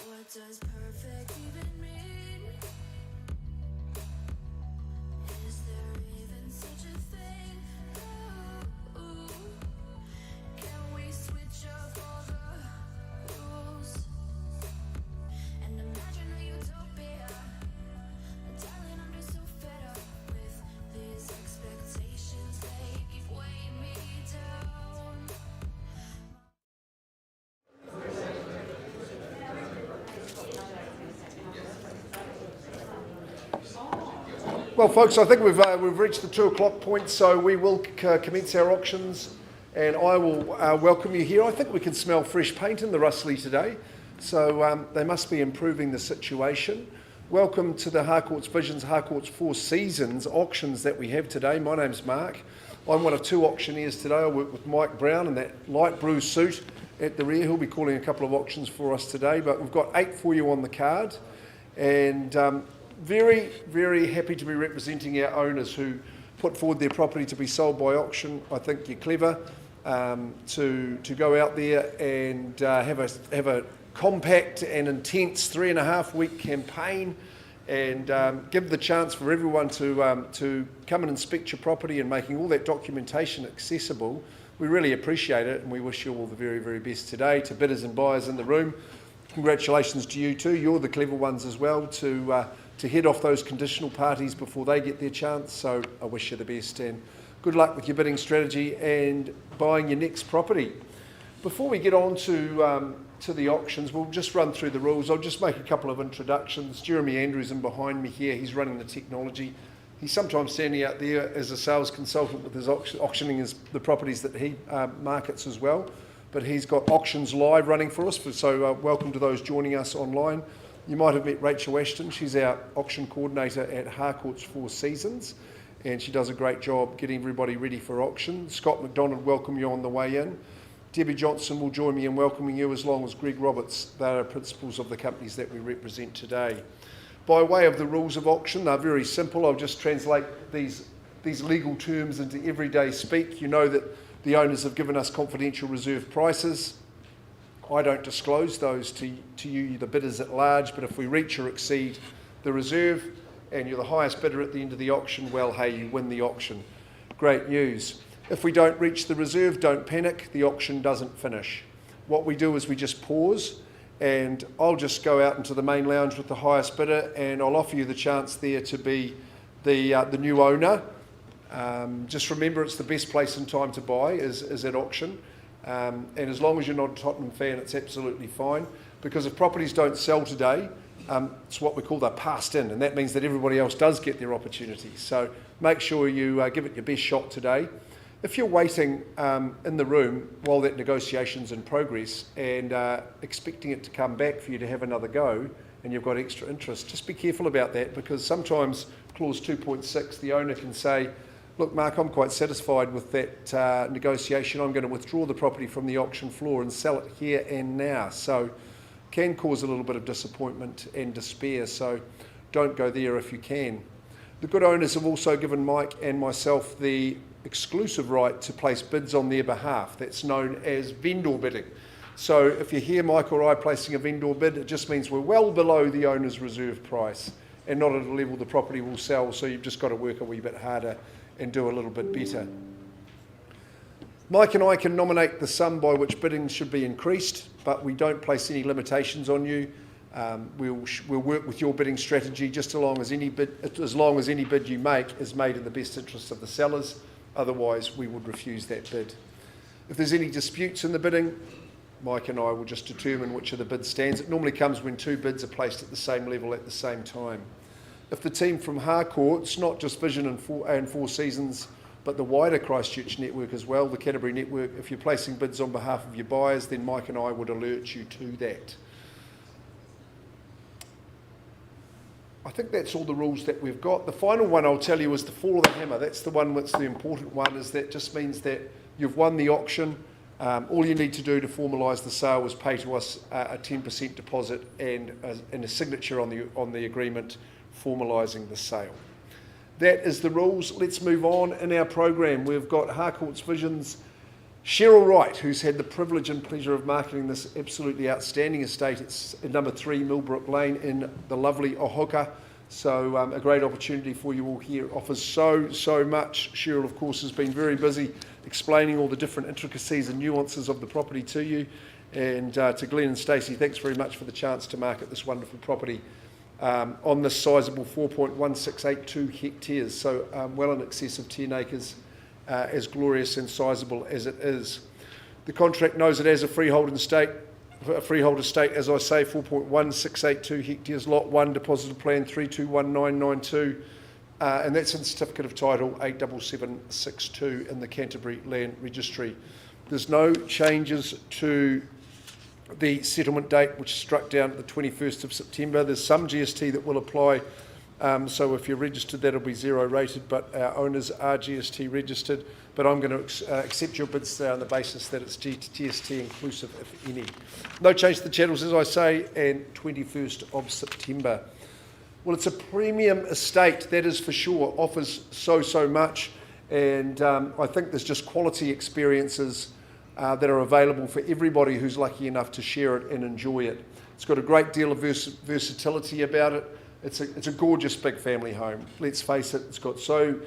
What does perfect even mean? Is there even such a thing? Ooh, can we switch up all the rules and imagine a utopia? Darling, I'm just so fed up with these expectations. They keep weighing me down. Well, folks, I think we've reached the 2 o'clock point, so we will commence our auctions, and I will welcome you here. I think we can smell fresh paint in the Russley today, so they must be improving the situation. Welcome to the Harcourts Visions, Harcourts 4 Seasons auctions that we have today. My name's Mark. I'm one of 2 auctioneers today. I work with Mike Brown in that light blue suit at the rear. He'll be calling a couple of auctions for us today, but we've got 8 for you on the card, and very, very happy to be representing our owners who put forward their property to be sold by auction. I think you're clever to go out there and have a compact and intense 3.5-week campaign, and give the chance for everyone to come and inspect your property and making all that documentation accessible. We really appreciate it, and we wish you all the very, very best today. To bidders and buyers in the room, congratulations to you too. You're the clever ones as well to head off those conditional parties before they get their chance. So I wish you the best, and good luck with your bidding strategy and buying your next property. Before we get on to the auctions, we'll just run through the rules. I'll just make a couple of introductions. Jeremy Andrews in behind me here, he's running the technology. He's sometimes standing out there as a sales consultant with his auctioning the properties that he markets as well. But he's got auctions live running for us, so welcome to those joining us online. You might have met Rachel Ashton. She's our auction coordinator at Harcourts 4 Seasons, and she does a great job getting everybody ready for auction. Scott McDonald, welcome you on the way in. Debbie Johnson will join me in welcoming you, as long as Greg Roberts. They are principals of the companies that we represent today. By way of the rules of auction, they're very simple. I'll just translate these legal terms into everyday speak. You know that the owners have given us confidential reserve prices. I don't disclose those to you, the bidders at large, but if we reach or exceed the reserve and you're the highest bidder at the end of the auction, well, hey, you win the auction. Great news. If we don't reach the reserve, don't panic, the auction doesn't finish. What we do is we just pause, and I'll just go out into the main lounge with the highest bidder, and I'll offer you the chance there to be the new owner. Just remember, it's the best place and time to buy is at auction. And as long as you're not a Tottenham fan, it's absolutely fine, because if properties don't sell today, it's what we call they're passed in, and that means that everybody else does get their opportunity. So make sure you give it your best shot today. If you're waiting in the room while that negotiation's in progress and expecting it to come back for you to have another go, and you've got extra interest, just be careful about that, because sometimes clause 2.6, the owner can say, look, Mark, I'm quite satisfied with that negotiation. I'm going to withdraw the property from the auction floor and sell it here and now. So can cause a little bit of disappointment and despair. So don't go there if you can. The good owners have also given Mike and myself the exclusive right to place bids on their behalf. That's known as vendor bidding. So if you hear Mike or I placing a vendor bid, it just means we're well below the owner's reserve price and not at a level the property will sell. So you've just got to work a wee bit harder and do a little bit better. Mike and I can nominate the sum by which bidding should be increased, but we don't place any limitations on you. We'll work with your bidding strategy just as long as any bid you make is made in the best interest of the sellers. Otherwise, we would refuse that bid. If there's any disputes in the bidding, Mike and I will just determine which of the bid stands. It normally comes when two bids are placed at the same level at the same time. If the team from Harcourts, not just Vision and Four Seasons, but the wider Christchurch network as well, the Canterbury network, if you're placing bids on behalf of your buyers, then Mike and I would alert you to that. I think that's all the rules that we've got. The final one I'll tell you is the fall of the hammer. That's the one that's the important one, is that just means that you've won the auction. All you need to do to formalise the sale is pay to us a 10% deposit and a signature on the agreement formalising the sale. That is the rules. Let's move on in our program. We've got Harcourts Vision's Cheryl Wright, who's had the privilege and pleasure of marketing this absolutely outstanding estate. It's at number 3 Millbrook Lane in the lovely Ohoka. So a great opportunity for you all here. Offers so much. Cheryl, of course, has been very busy explaining all the different intricacies and nuances of the property to you. And to Glenn and Stacey, thanks very much for the chance to market this wonderful property on this sizeable 4.1682 hectares. So well in excess of 10 acres. As glorious and sizeable as it is. The contract knows it as a freehold estate, as I say, 4.1682 hectares, lot 1, deposited plan 321992, and that's in certificate of title 87762 in the Canterbury Land Registry. There's no changes to the settlement date, which is struck down at the 21st of September. There's some GST that will apply. So if you're registered, that'll be 0 rated, but our owners are GST registered. But I'm going to accept your bids today on the basis that it's GST inclusive, if any. No change to the channels, as I say, and 21st of September. Well, it's a premium estate, that is for sure. Offers so much, and I think there's just quality experiences that are available for everybody who's lucky enough to share it and enjoy it. It's got a great deal of versatility about it. It's a gorgeous big family home. Let's face it, it's got so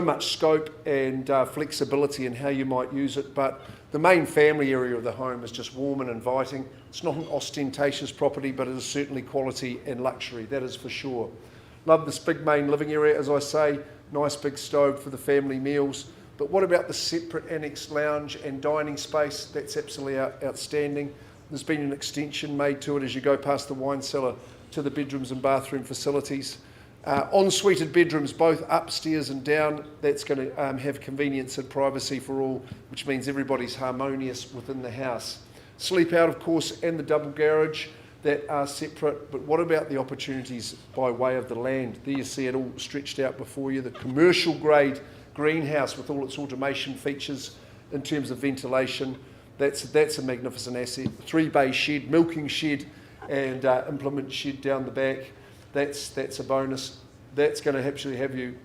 much scope and flexibility in how you might use it, but the main family area of the home is just warm and inviting. It's not an ostentatious property, but it is certainly quality and luxury, that is for sure. Love this big main living area, as I say, nice big stove for the family meals. But what about the separate annex lounge and dining space? That's absolutely outstanding. There's been an extension made to it as you go past the wine cellar to the bedrooms and bathroom facilities. En-suited bedrooms, both upstairs and down. That's going to have convenience and privacy for all, which means everybody's harmonious within the house. Sleep out, of course, and the double garage that are separate. But what about the opportunities by way of the land? There you see it all stretched out before you. The commercial grade greenhouse with all its automation features in terms of ventilation. That's a magnificent asset. 3-bay shed, milking shed, and implement shed down the back. That's a bonus. That's going to actually have you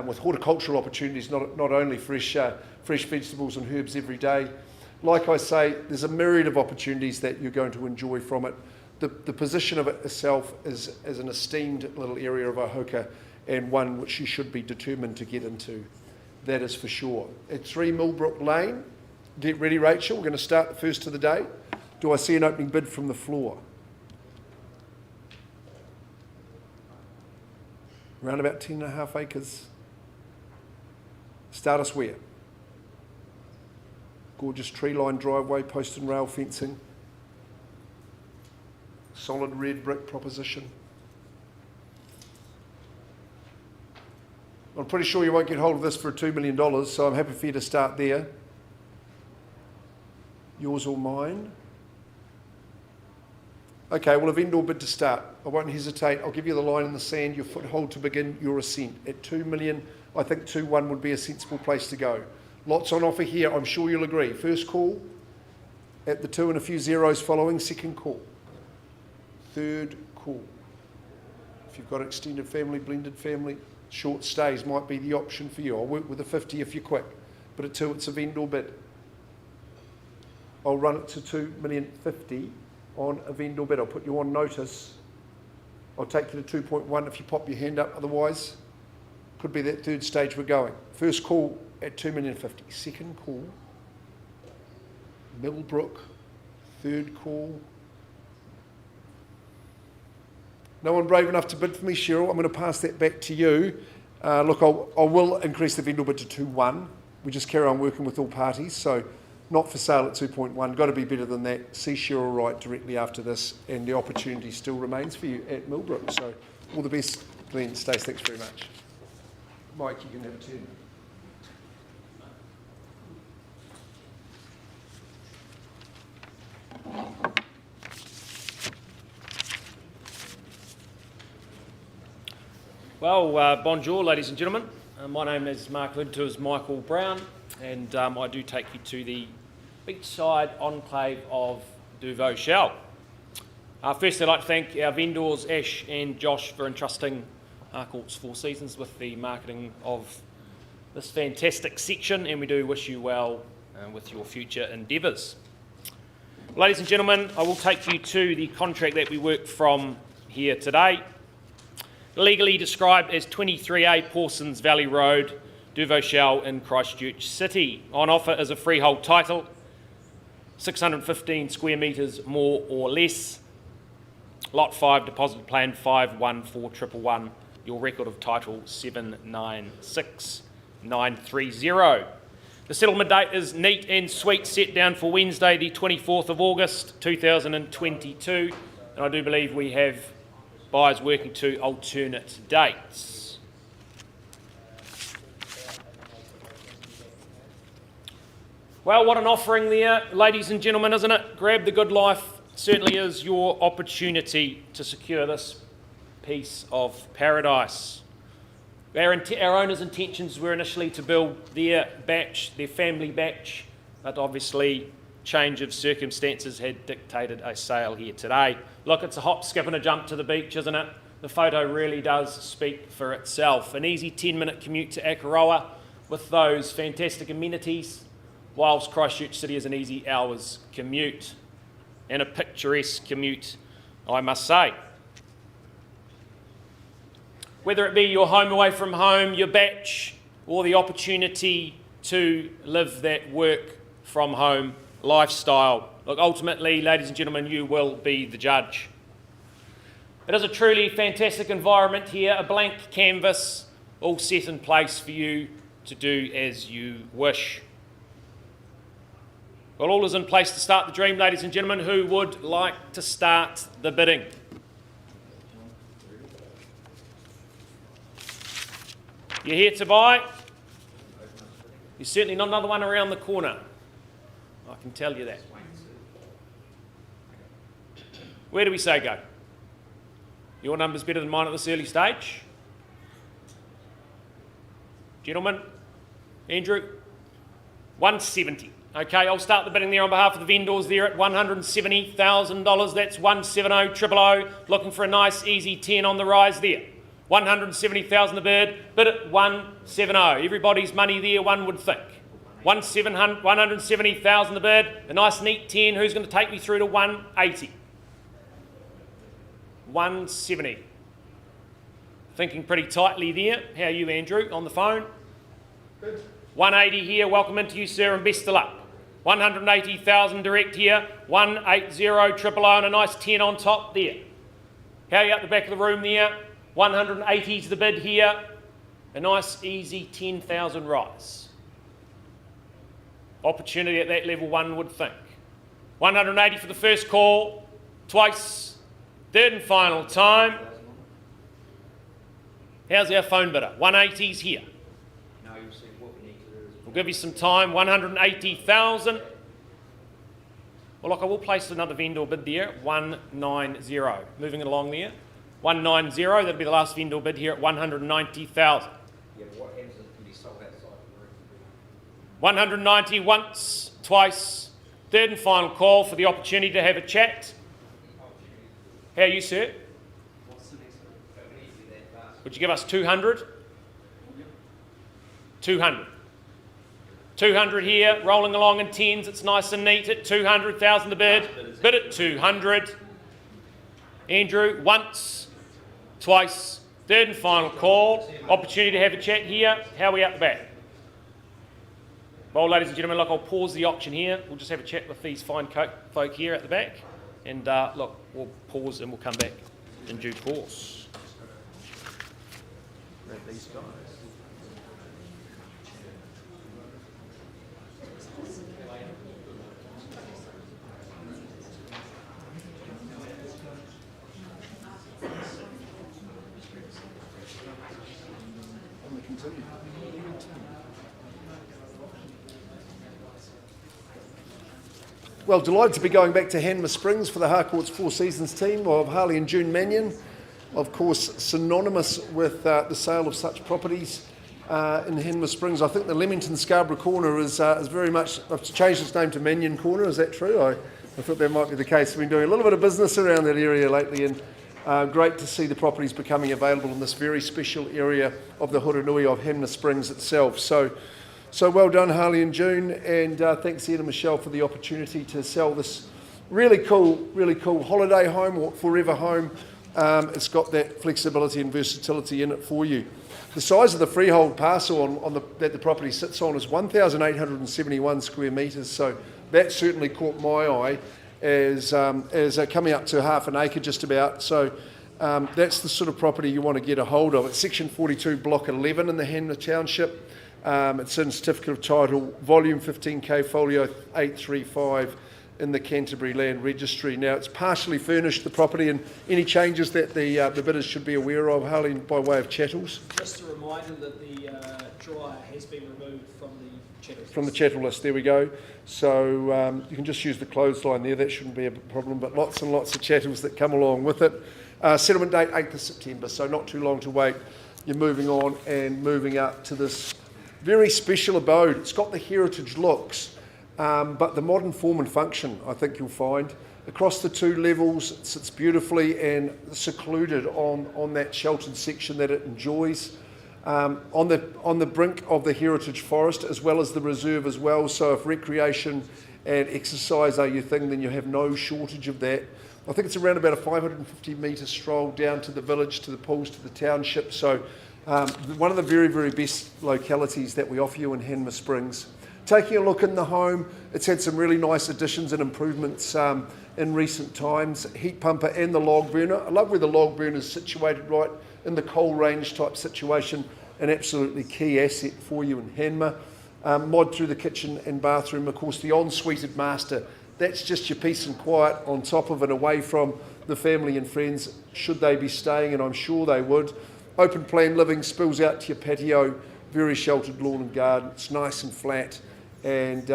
with horticultural opportunities, not only fresh vegetables and herbs every day. Like I say, there's a myriad of opportunities that you're going to enjoy from it. The position of it itself is an esteemed little area of Ohoka, and one which you should be determined to get into. That is for sure. At 3 Millbrook Lane, get ready, Rachel. We're going to start the first of the day. Do I see an opening bid from the floor? Around about 10.5 acres. Start us where? Gorgeous tree-lined driveway, post and rail fencing. Solid red brick proposition. I'm pretty sure you won't get hold of this for $2 million, so I'm happy for you to start there. Yours or mine? Okay, well, a vendor bid to start. I won't hesitate. I'll give you the line in the sand, your foothold to begin your ascent. At $2 million, I think 2-1 would be a sensible place to go. Lots on offer here, I'm sure you'll agree. First call at the 2 and a few zeros following. Second call. Third call. If you've got extended family, blended family, short stays might be the option for you. I'll work with a 50 if you're quick, but at 2 it's a vendor bid. I'll run it to $2,050,000 on a vendor bid. I'll put you on notice. I'll take you to 2.1 if you pop your hand up, otherwise could be that third stage we're going. First call at $2,050,000. Second call, Millbrook. Third call. No one brave enough to bid for me, Cheryl. I'm going to pass that back to you. Look, I will increase the vendor bid to 2.1. We just carry on working with all parties, so not for sale at 2.1. Got to be better than that. See Cheryl Wright directly after this, and the opportunity still remains for you at Millbrook. So all the best, Glenn. Stace, thanks very much. Mike, you can have a turn. Well, bonjour, ladies and gentlemen. My name is Mark Lidtu, as Michael Brown, and I do take you to the beachside enclave of Duvauchel. Firstly, I'd like to thank our vendors, Ash and Josh, for entrusting Harcourts 4 Seasons with the marketing of this fantastic section, and we do wish you well with your future endeavours. Ladies and gentlemen, I will take you to the contract that we work from here today. Legally described as 23A Pawson's Valley Road, Duvauchel in Christchurch City. On offer is a freehold title, 615 square metres more or less. Lot 5, deposit plan 514111. Your record of title 796930. The settlement date is neat and sweet, set down for Wednesday the 24th of August 2022, and I do believe we have buyers working to alternate dates. Well, what an offering there, ladies and gentlemen, isn't it? Grab the good life. Certainly is your opportunity to secure this piece of paradise. Our owners' intentions were initially to build their family batch, but obviously change of circumstances had dictated a sale here today. Look, it's a hop, skip and a jump to the beach, isn't it? The photo really does speak for itself. An easy 10-minute commute to Akaroa with those fantastic amenities, whilst Christchurch City is an easy hour's commute, and a picturesque commute, I must say. Whether it be your home away from home, your batch, or the opportunity to live that work from home lifestyle. Look, ultimately, ladies and gentlemen, you will be the judge. It is a truly fantastic environment here, a blank canvas, all set in place for you to do as you wish. Well, all is in place to start the dream, ladies and gentlemen. Who would like to start the bidding? You're here to buy? You're certainly not another one around the corner. I can tell you that. Where do we say go? Your number's better than mine at this early stage. Gentlemen, Andrew, 170. Okay, I'll start the bidding there on behalf of the vendors there at $170,000. That's 170,000. Looking for a nice easy 10 on the rise there. 170,000 the bid. Bid at 170. Everybody's money there, one would think. 170,000 the bid. A nice neat 10. Who's going to take me through to 180? 170. Thinking pretty tightly there. How are you, Andrew, on the phone? Good. 180 here. Welcome into you, sir, and best of luck. 180,000 direct here. 180,000 and a nice 10 on top there. How are you up the back of the room there? 180 is the bid here. A nice easy 10,000 rise. Opportunity at that level, one would think. 180 for the first call. Twice. Third and final time. How's our phone bidder? 180's here. No, you'll see what we need to do is We'll give you some time. 180,000. Well, look, I will place another vendor bid there at 190. Moving it along there. 190. That'll be the last vendor bid here at 190,000. yeah, but what happens is it can be sold outside the room. 190 once, twice. Third and final call for the opportunity to have a chat. How are you, sir? What's the next one? But we need to do that fast. Would you give us 200? 200. 200 here, rolling along in tens. It's nice and neat at 200,000 the bid. Bid at 200. Andrew, once, twice. Third and final call. Opportunity to have a chat here. How are we out the back? Well, ladies and gentlemen, look, I'll pause the auction here. We'll just have a chat with these fine folk here at the back. And look, we'll pause and we'll come back in due course. Grab these guys. Well, delighted to be going back to Hanmer Springs for the Harcourts Four Seasons team of Harley and June Mannion. Of course, synonymous with the sale of such properties in Hanmer Springs. I think the Leamington Scarborough corner is very much, I've changed its name to Mannion Corner, is that true? I thought that might be the case. We've been doing a little bit of business around that area lately, and great to see the properties becoming available in this very special area of the Huranui of Hanmer Springs itself. So well done, Harley and June, and thanks Ian and Michelle for the opportunity to sell this really cool holiday home or forever home. It's got that flexibility and versatility in it for you. The size of the freehold parcel that the property sits on is 1,871 square metres, so that certainly caught my eye as coming up to half an acre just about. So that's the sort of property you want to get a hold of. It's Section 42, Block 11 in the Hanmer Township. It's in Certificate of Title, Volume 15K, Folio 835 in the Canterbury Land Registry. Now, it's partially furnished, the property, and any changes that the bidders should be aware of, Harley, by way of chattels? Just a reminder that the dryer has been removed from the chattel list. From the chattel list, there we go. So you can just use the clothesline there, that shouldn't be a problem, but lots and lots of chattels that come along with it. Settlement date 8th of September, so not too long to wait. You're moving on and moving up to this very special abode. It's got the heritage looks, but the modern form and function, I think you'll find. Across the two levels, it sits beautifully and secluded on that sheltered section that it enjoys. On the brink of the heritage forest, as well as the reserve as well. So if recreation and exercise are your thing, then you have no shortage of that. I think it's around about a 550 metre stroll down to the village, to the pools, to the township. So one of the very, very best localities that we offer you in Hanmer Springs. Taking a look in the home, it's had some really nice additions and improvements in recent times. Heat pumper and the log burner. I love where the log burner is situated, right in the coal range type situation. An absolutely key asset for you in Hanmer. Mod through the kitchen and bathroom, of course, the en-suited master. That's just your peace and quiet on top of and away from the family and friends, should they be staying, and I'm sure they would. Open plan living spills out to your patio, very sheltered lawn and garden. It's nice and flat and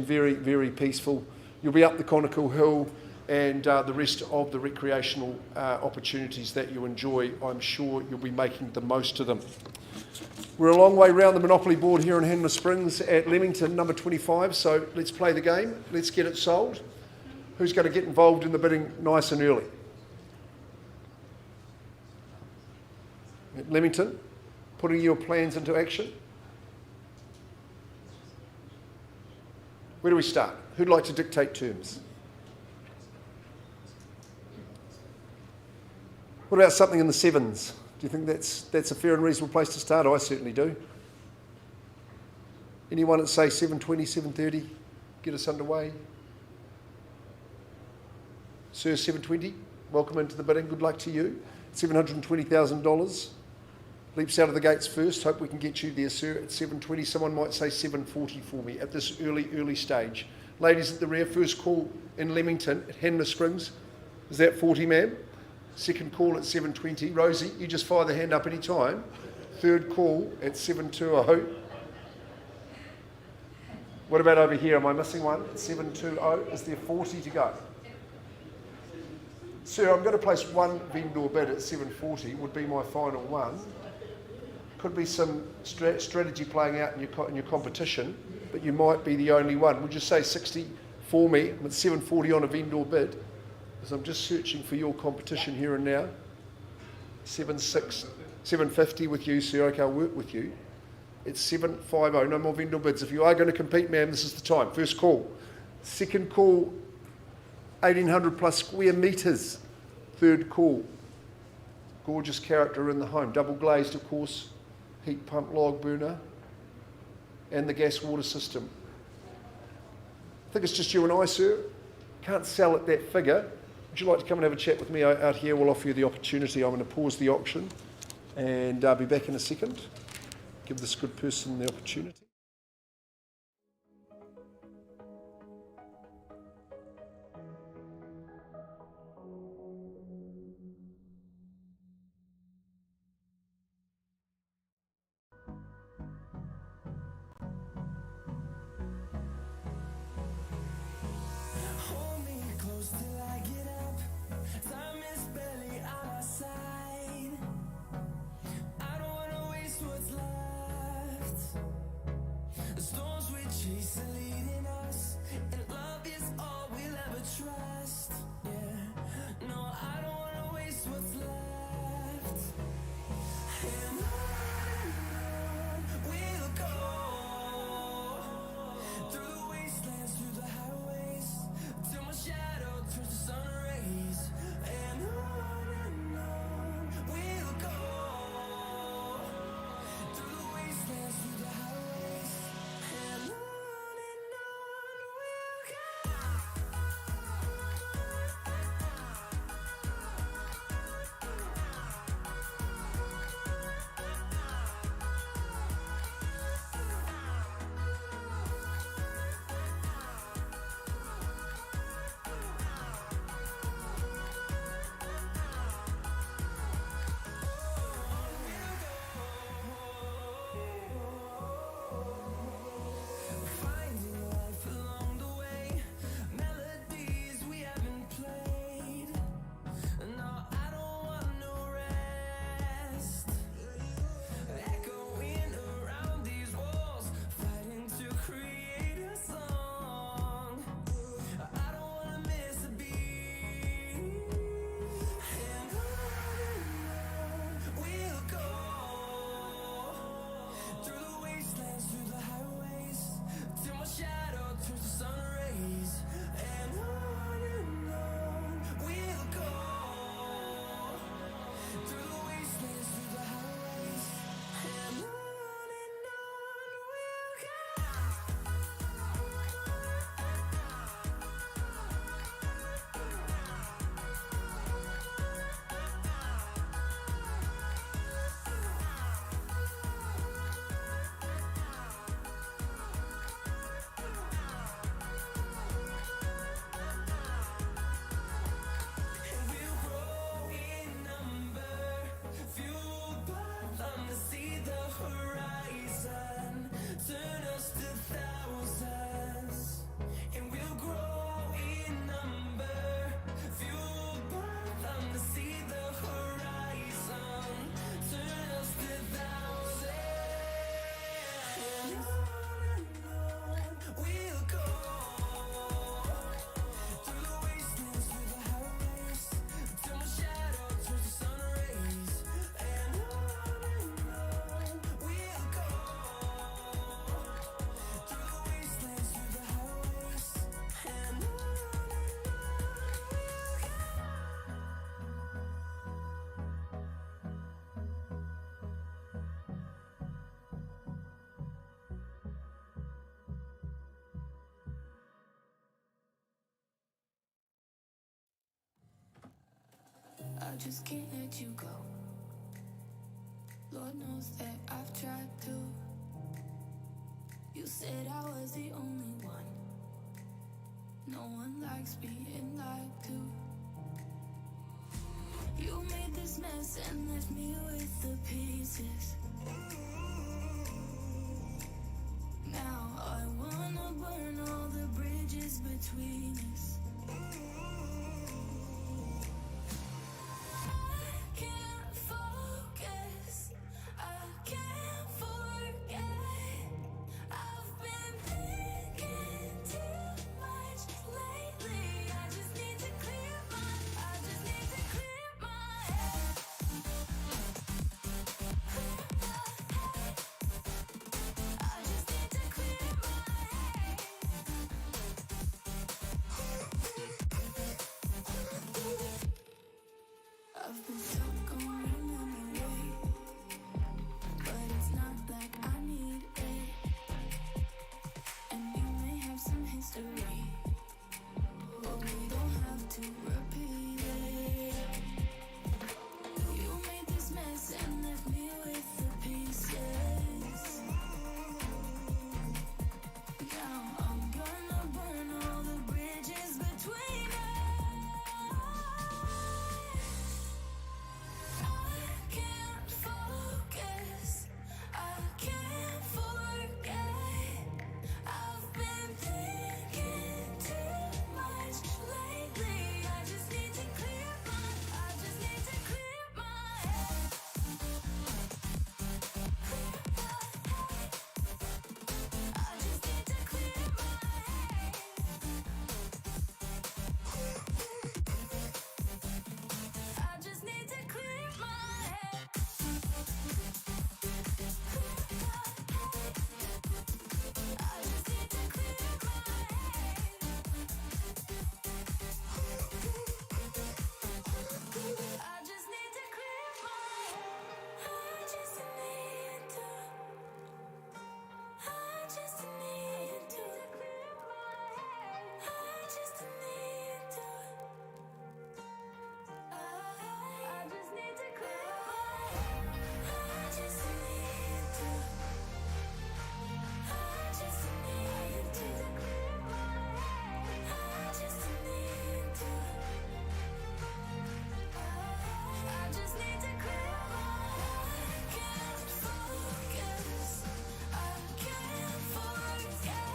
very, very peaceful. You'll be up the Conical Hill and the rest of the recreational opportunities that you enjoy. I'm sure you'll be making the most of them. We're a long way round the Monopoly board here in Hanmer Springs at Leamington, number 25, so let's play the game. Let's get it sold. Who's going to get involved in the bidding nice and early? At Leamington, putting your plans into action. Where do we start? Who'd like to dictate terms? What about something in the sevens? Do you think that's a fair and reasonable place to start? I certainly do. Anyone at say 7:20, 7:30, get us underway? Sir, 7:20, welcome into the bidding. Good luck to you. $720,000. Leaps out of the gates first. Hope we can get you there, sir, at 7:20. Someone might say 7:40 for me at this early stage. Ladies at the rear, first call in Leamington at Hanmer Springs. Is that 40, ma'am? Second call at 7:20. Rosie, you just fire the hand up any time. Third call at 7:20. What about over here? Am I missing one? At 7:20. Is there 40 to go? Sir, I'm going to place one vendor bid at 7:40. Would be my final one. Could be some strategy playing out in your competition, but you might be the only one. Would you say 60 for me? I'm at 7:40 on a vendor bid. Because I'm just searching for your competition here and now. 750 with you, sir. Okay, I'll work with you. It's 750. No more vendor bids. If you are going to compete, ma'am, this is the time. First call. Second call, 1,800 plus square metres. Third call. Gorgeous character in the home. Double glazed, of course. Heat pump log burner. And the gas water system. I think it's just you and I, sir. Can't sell at that figure. Would you like to come and have a chat with me out here? We'll offer you the opportunity. I'm going to pause the auction and I'll be back in a second. Give this good person the opportunity. Hold me close till I get up. Time is barely on our side. I don't wanna waste what's left. I just can't let you go. Lord knows that I've tried to. You said I was the only one. No one likes being lied to. You made this mess and left me with the pieces. Now I wanna burn all the bridges between us. I can't focus, I can't forget. I've been thinking too much lately. I just need to clear my head. I just need to clear my head. I've been stuck on your memory, but it's not like I need it. And you may have some history, but we don't have to repeat it. You made this mess and left me with the pieces. Now I'm gonna burn all the bridges between us. I can't focus, I can't forget. I've been thinking too much lately. I just need to clear my head. I just need to clear my head. I just need to clear my head. I just need to clear my head. I just need to clear my head. I just need to. I just need to clear my head. I just need to. I just need to clear my head. I just need to. I just need to clear my head. I just need to. I just need to clear my head. I can't focus, I can't forget.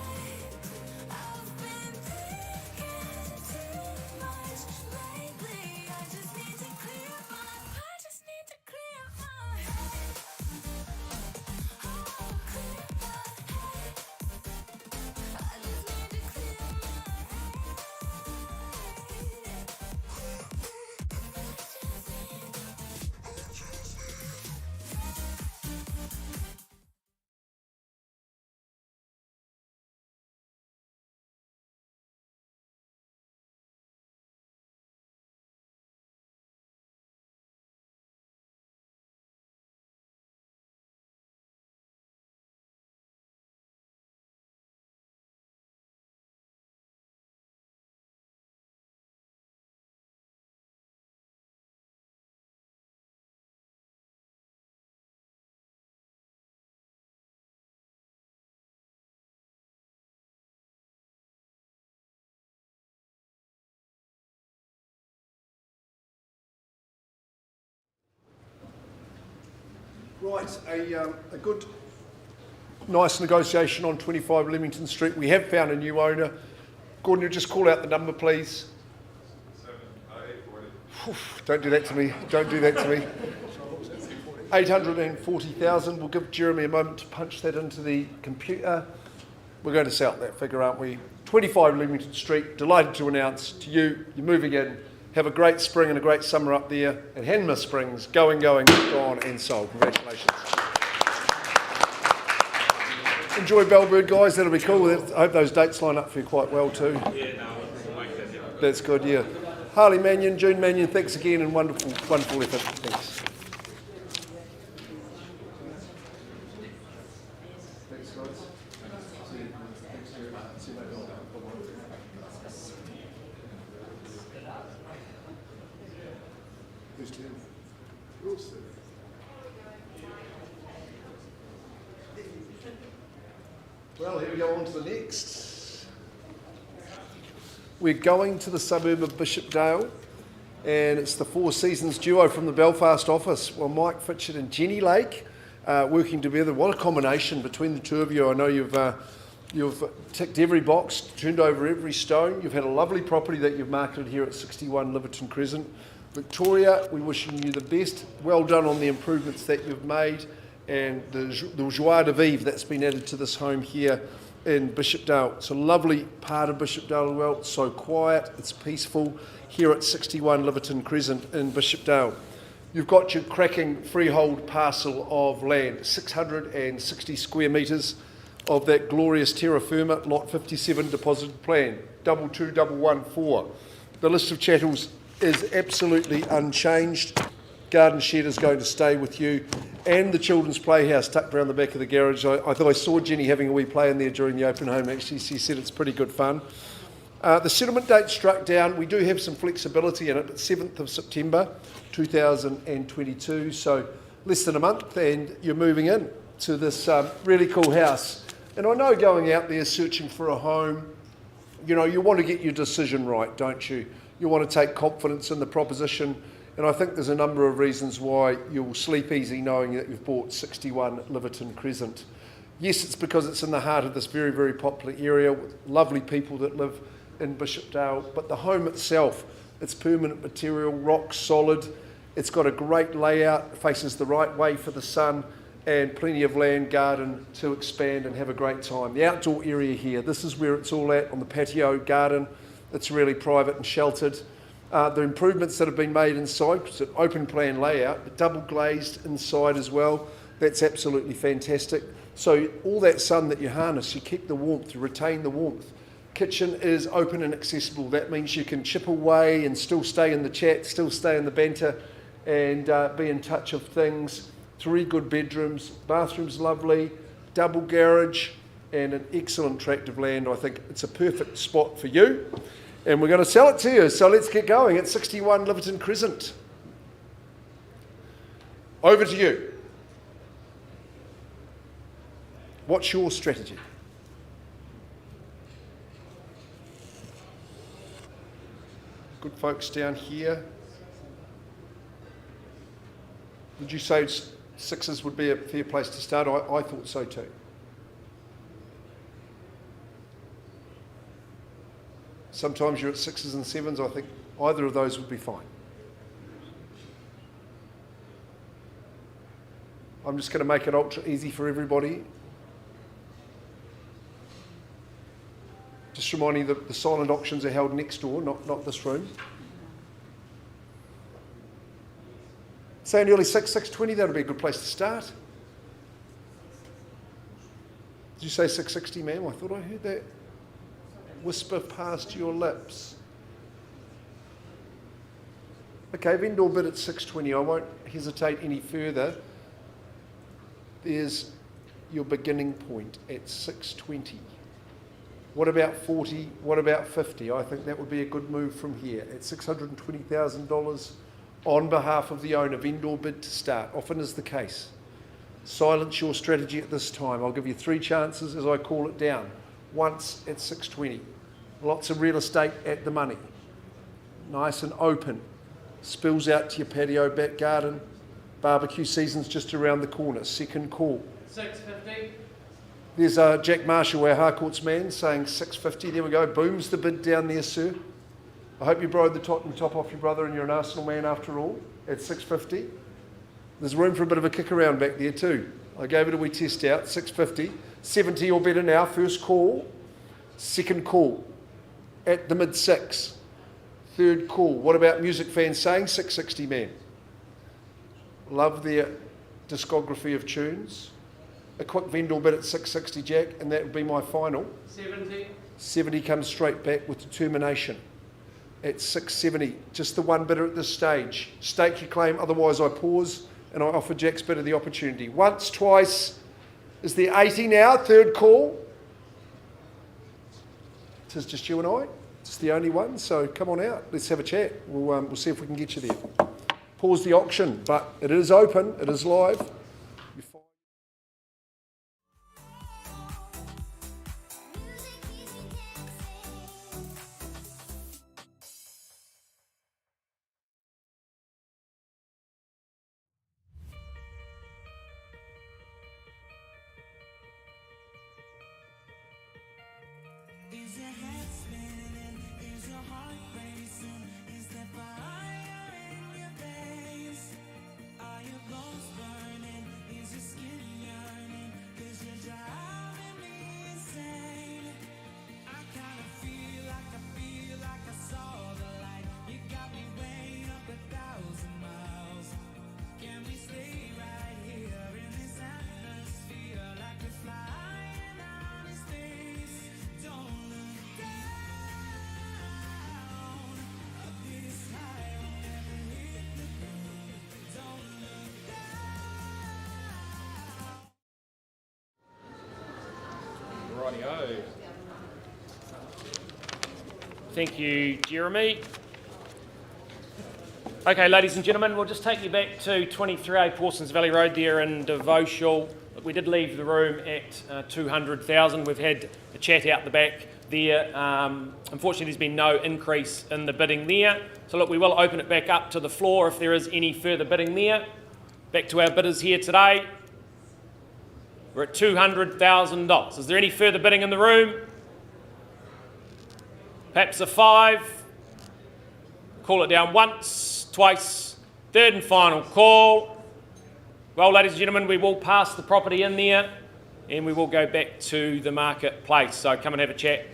I've been thinking too much lately. I just need to clear my head. I just need to clear my head. Oh, clear my head. I just need to clear my head. Right, a good, nice negotiation on 25 Leamington Street. We have found a new owner. Gordon, you just call out the number, please. 70840. Don't do that to me. Don't do that to me. 840,000. We'll give Jeremy a moment to punch that into the computer. We're going to sell that figure, aren't we? 25 Leamington Street. Delighted to announce to you, you're moving in. Have a great spring and a great summer up there at Hanmer Springs. Going, gone and sold. Congratulations. Enjoy Bellbird, guys. That'll be cool. I hope those dates line up for you quite well too. Yeah, no, we'll make that, yeah. That's good, yeah. Harley Mannion, June Mannion, thanks again and wonderful effort. Thanks. Thanks, guys. first turn. Yours, sir. Well, here we go on to the next. We're going to the suburb of Bishopdale, and it's the Four Seasons duo from the Belfast office. Well, Mike Fitchett and Jenny Lake working together. What a combination between the two of you. I know you've ticked every box, turned over every stone. You've had a lovely property that you've marketed here at 61 Liverton Crescent. Victoria, we're wishing you the best. Well done on the improvements that you've made and the joie de vivre that's been added to this home here in Bishopdale. It's a lovely part of Bishopdale as well. It's so quiet, it's peaceful here at 61 Liverton Crescent in Bishopdale. You've got your cracking freehold parcel of land, 660 square metres of that glorious terra firma, lot 57 deposited plan, 22114. The list of chattels is absolutely unchanged. Garden shed is going to stay with you, and the children's playhouse tucked around the back of the garage. I thought I saw Jenny having a wee play in there during the open home. Actually, she said it's pretty good fun. The settlement date struck down. We do have some flexibility in it, but 7th of September 2022, so less than a month, and you're moving in to this really cool house. And I know going out there searching for a home, you know, you want to get your decision right, don't you? You want to take confidence in the proposition, and I think there's a number of reasons why you'll sleep easy knowing that you've bought 61 Liverton Crescent. Yes, it's because it's in the heart of this very, very popular area with lovely people that live in Bishopdale, but the home itself, it's permanent material, rock solid. It's got a great layout, faces the right way for the sun, and plenty of land, garden to expand and have a great time. The outdoor area here, this is where it's all at, on the patio garden. It's really private and sheltered. The improvements that have been made inside, it's an open plan layout, but double glazed inside as well. That's absolutely fantastic. So all that sun that you harness, you keep the warmth, you retain the warmth. Kitchen is open and accessible. That means you can chip away and still stay in the chat, still stay in the banter, and be in touch of things. 3 good bedrooms, bathrooms lovely, double garage, and an excellent tract of land. I think it's a perfect spot for you. And we're going to sell it to you, so let's get going at 61 Liverton Crescent. Over to you. What's your strategy? Good folks down here. Would you say sixes would be a fair place to start? I thought so too. Sometimes you're at 6s and 7s. I think either of those would be fine. I'm just going to make it ultra easy for everybody. Just reminding you that the silent auctions are held next door, not this room. Say an early 6:20, that would be a good place to start. Did you say 660, ma'am? I thought I heard that whisper past your lips. Okay, vendor bid at 6:20. I won't hesitate any further. There's your beginning point at 6:20. What about 40? What about 50? I think that would be a good move from here at $620,000 on behalf of the owner. Vendor bid to start. Often is the case. Silence your strategy at this time. I'll give you 3 chances as I call it down. Once at 6:20. Lots of real estate at the money. Nice and open. Spills out to your patio, back garden. Barbecue season's just around the corner. Second call. 650. There's Jack Marshall, our Harcourts man, saying 650. There we go. Booms the bid down there, sir. I hope you borrowed the top off your brother and you're an Arsenal man after all at 650. There's room for a bit of a kick around back there too. I gave it a wee test out, 650. 70 or better now, first call. Second call at the mid-6. Third call. What about music fans saying 660, man? Love their discography of tunes. A quick vendor bid at 660, Jack, and that would be my final. 70. 70 comes straight back with determination. At 670, just the one bidder at this stage. Stake your claim, otherwise I pause and I offer Jack's bidder the opportunity. Once, twice. Is there 80 now? Third call. It's just you and I. It's the only one, so come on out. Let's have a chat. We'll see if we can get you there. pause the auction, but it is open, it is live. Rightio. Thank you, Jeremy. Okay, ladies and gentlemen, we'll just take you back to 23A Pawson's Valley Road there in Devotial. We did leave the room at 200,000. We've had a chat out the back there. Unfortunately, there's been no increase in the bidding there. So look, we will open it back up to the floor if there is any further bidding there. Back to our bidders here today. We're at $200,000. Is there any further bidding in the room? Perhaps a 5. Call it down once, twice, third and final call. Well, ladies and gentlemen, we will pass the property in there and we will go back to the marketplace. So come and have a chat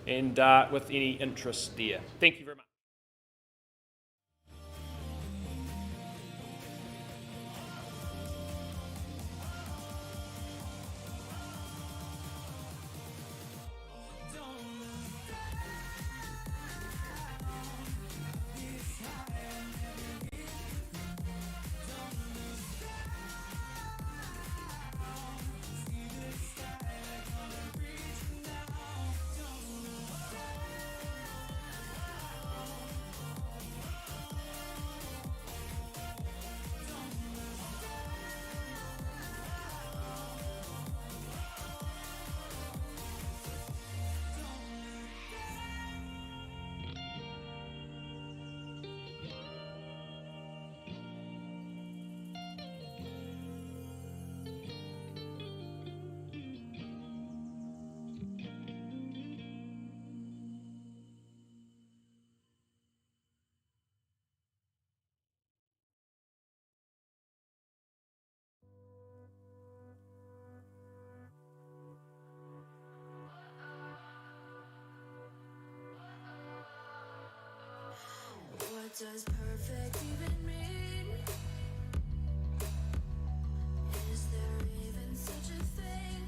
and with any interest there. Thank you very much. What does perfect even mean? Is there even such a thing?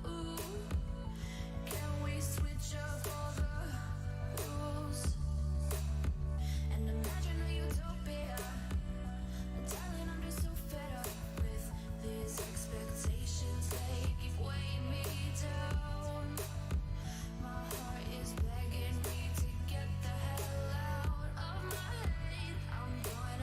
Ooh, can we switch up all the rules and imagine a utopia? Darling, I'm just so fed up with these expectations. They keep weighing me down. My heart is begging me to get the hell out of my head. I'm going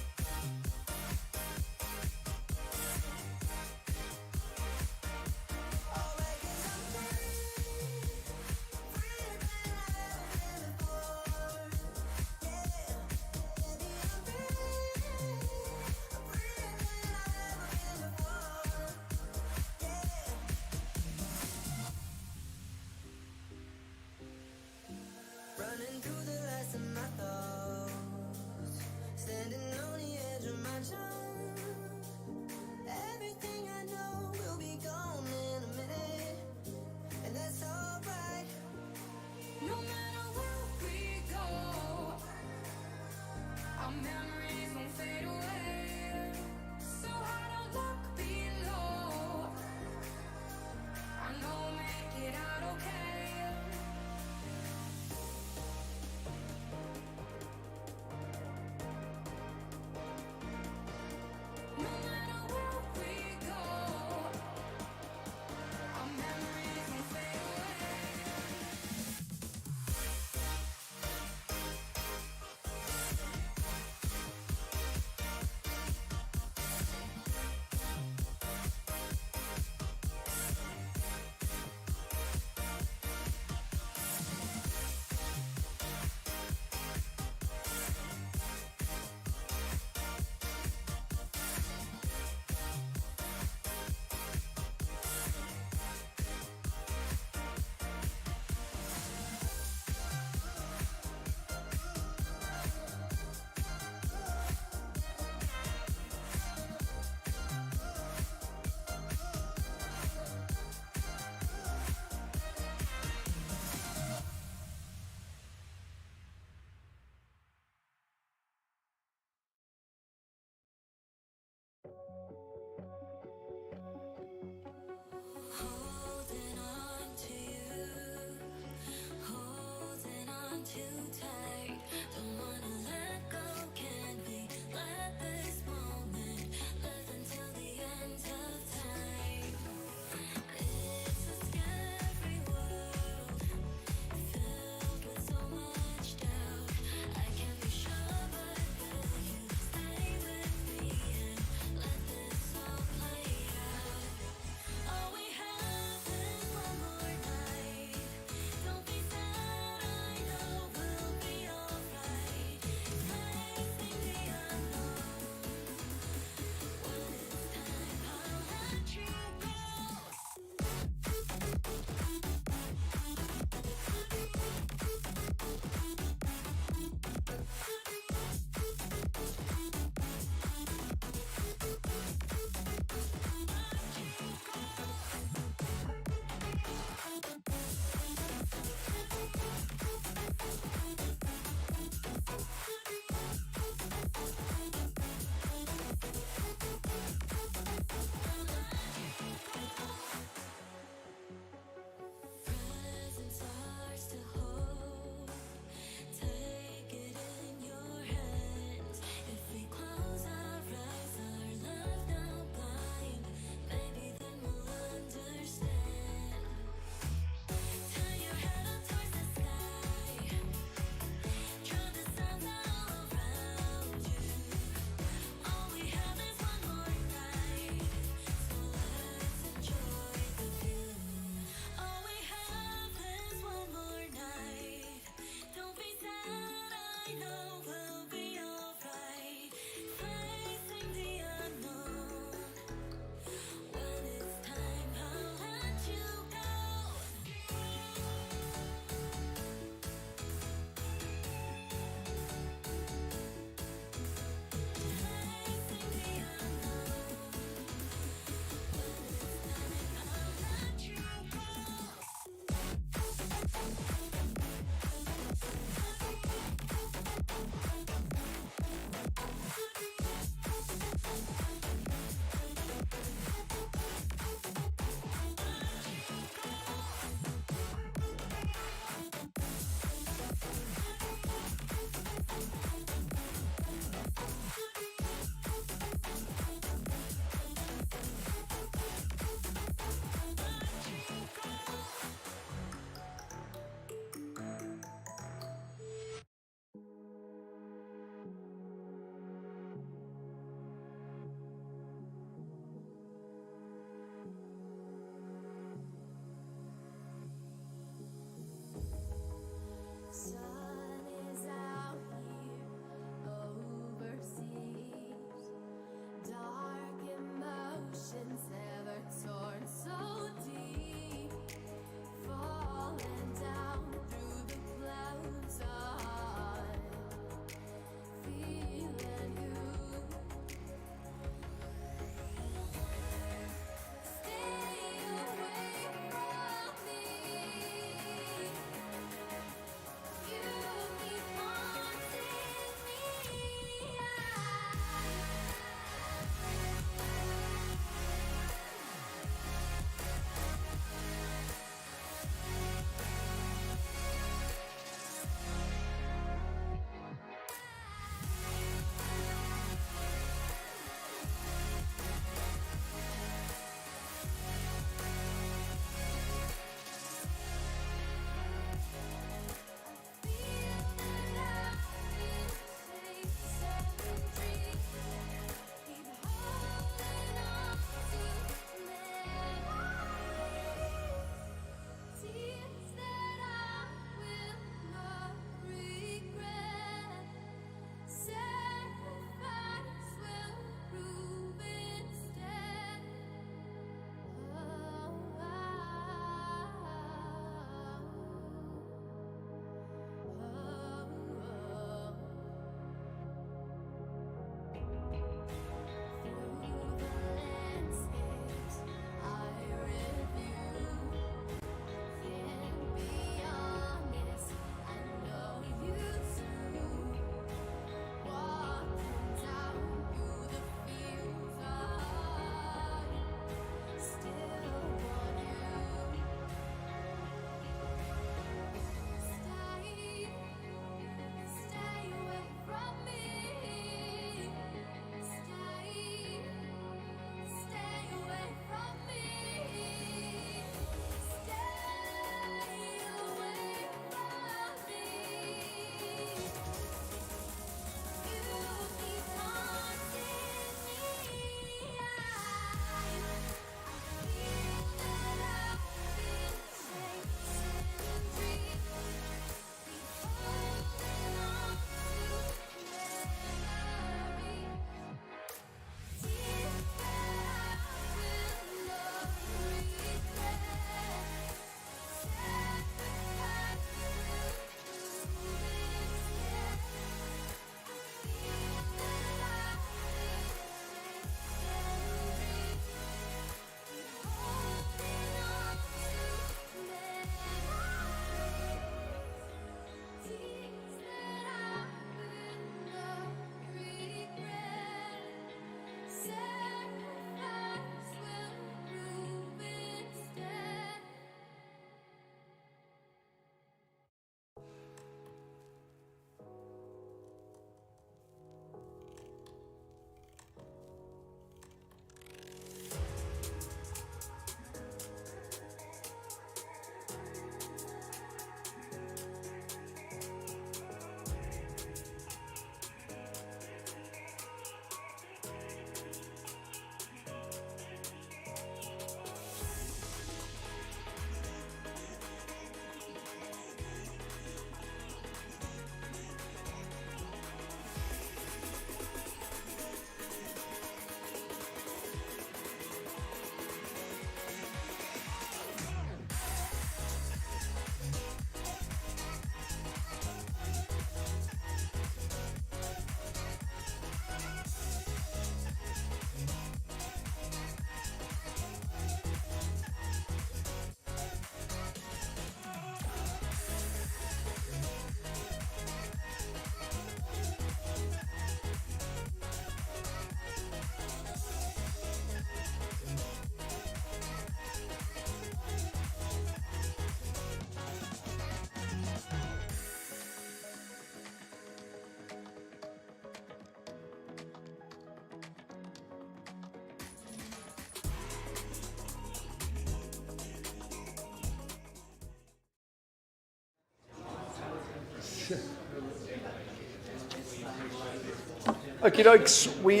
Okie dokes, we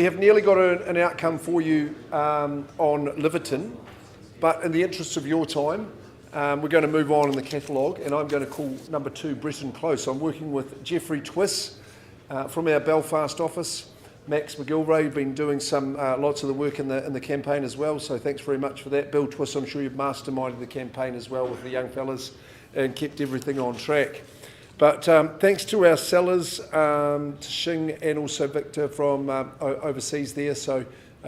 have nearly got an outcome for you on Liverton, but in the interest of your time, we're going to move on in the catalogue, and I'm going to call number 2 Britton Close. I'm working with Jeffrey Twiss from our Belfast office. Max McGilvray, you've been doing some lots of the work in the campaign as well, so thanks very much for that. Bill Twiss, I'm sure you've masterminded the campaign as well with the young fellas and kept everything on track. But thanks to our sellers, to Shing and also Victor from overseas there. So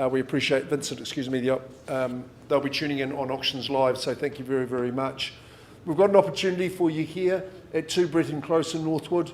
we appreciate Vincent, they'll be tuning in on Auctions Live. So thank you very, very much. We've got an opportunity for you here at 2 Britton Close in Northwood.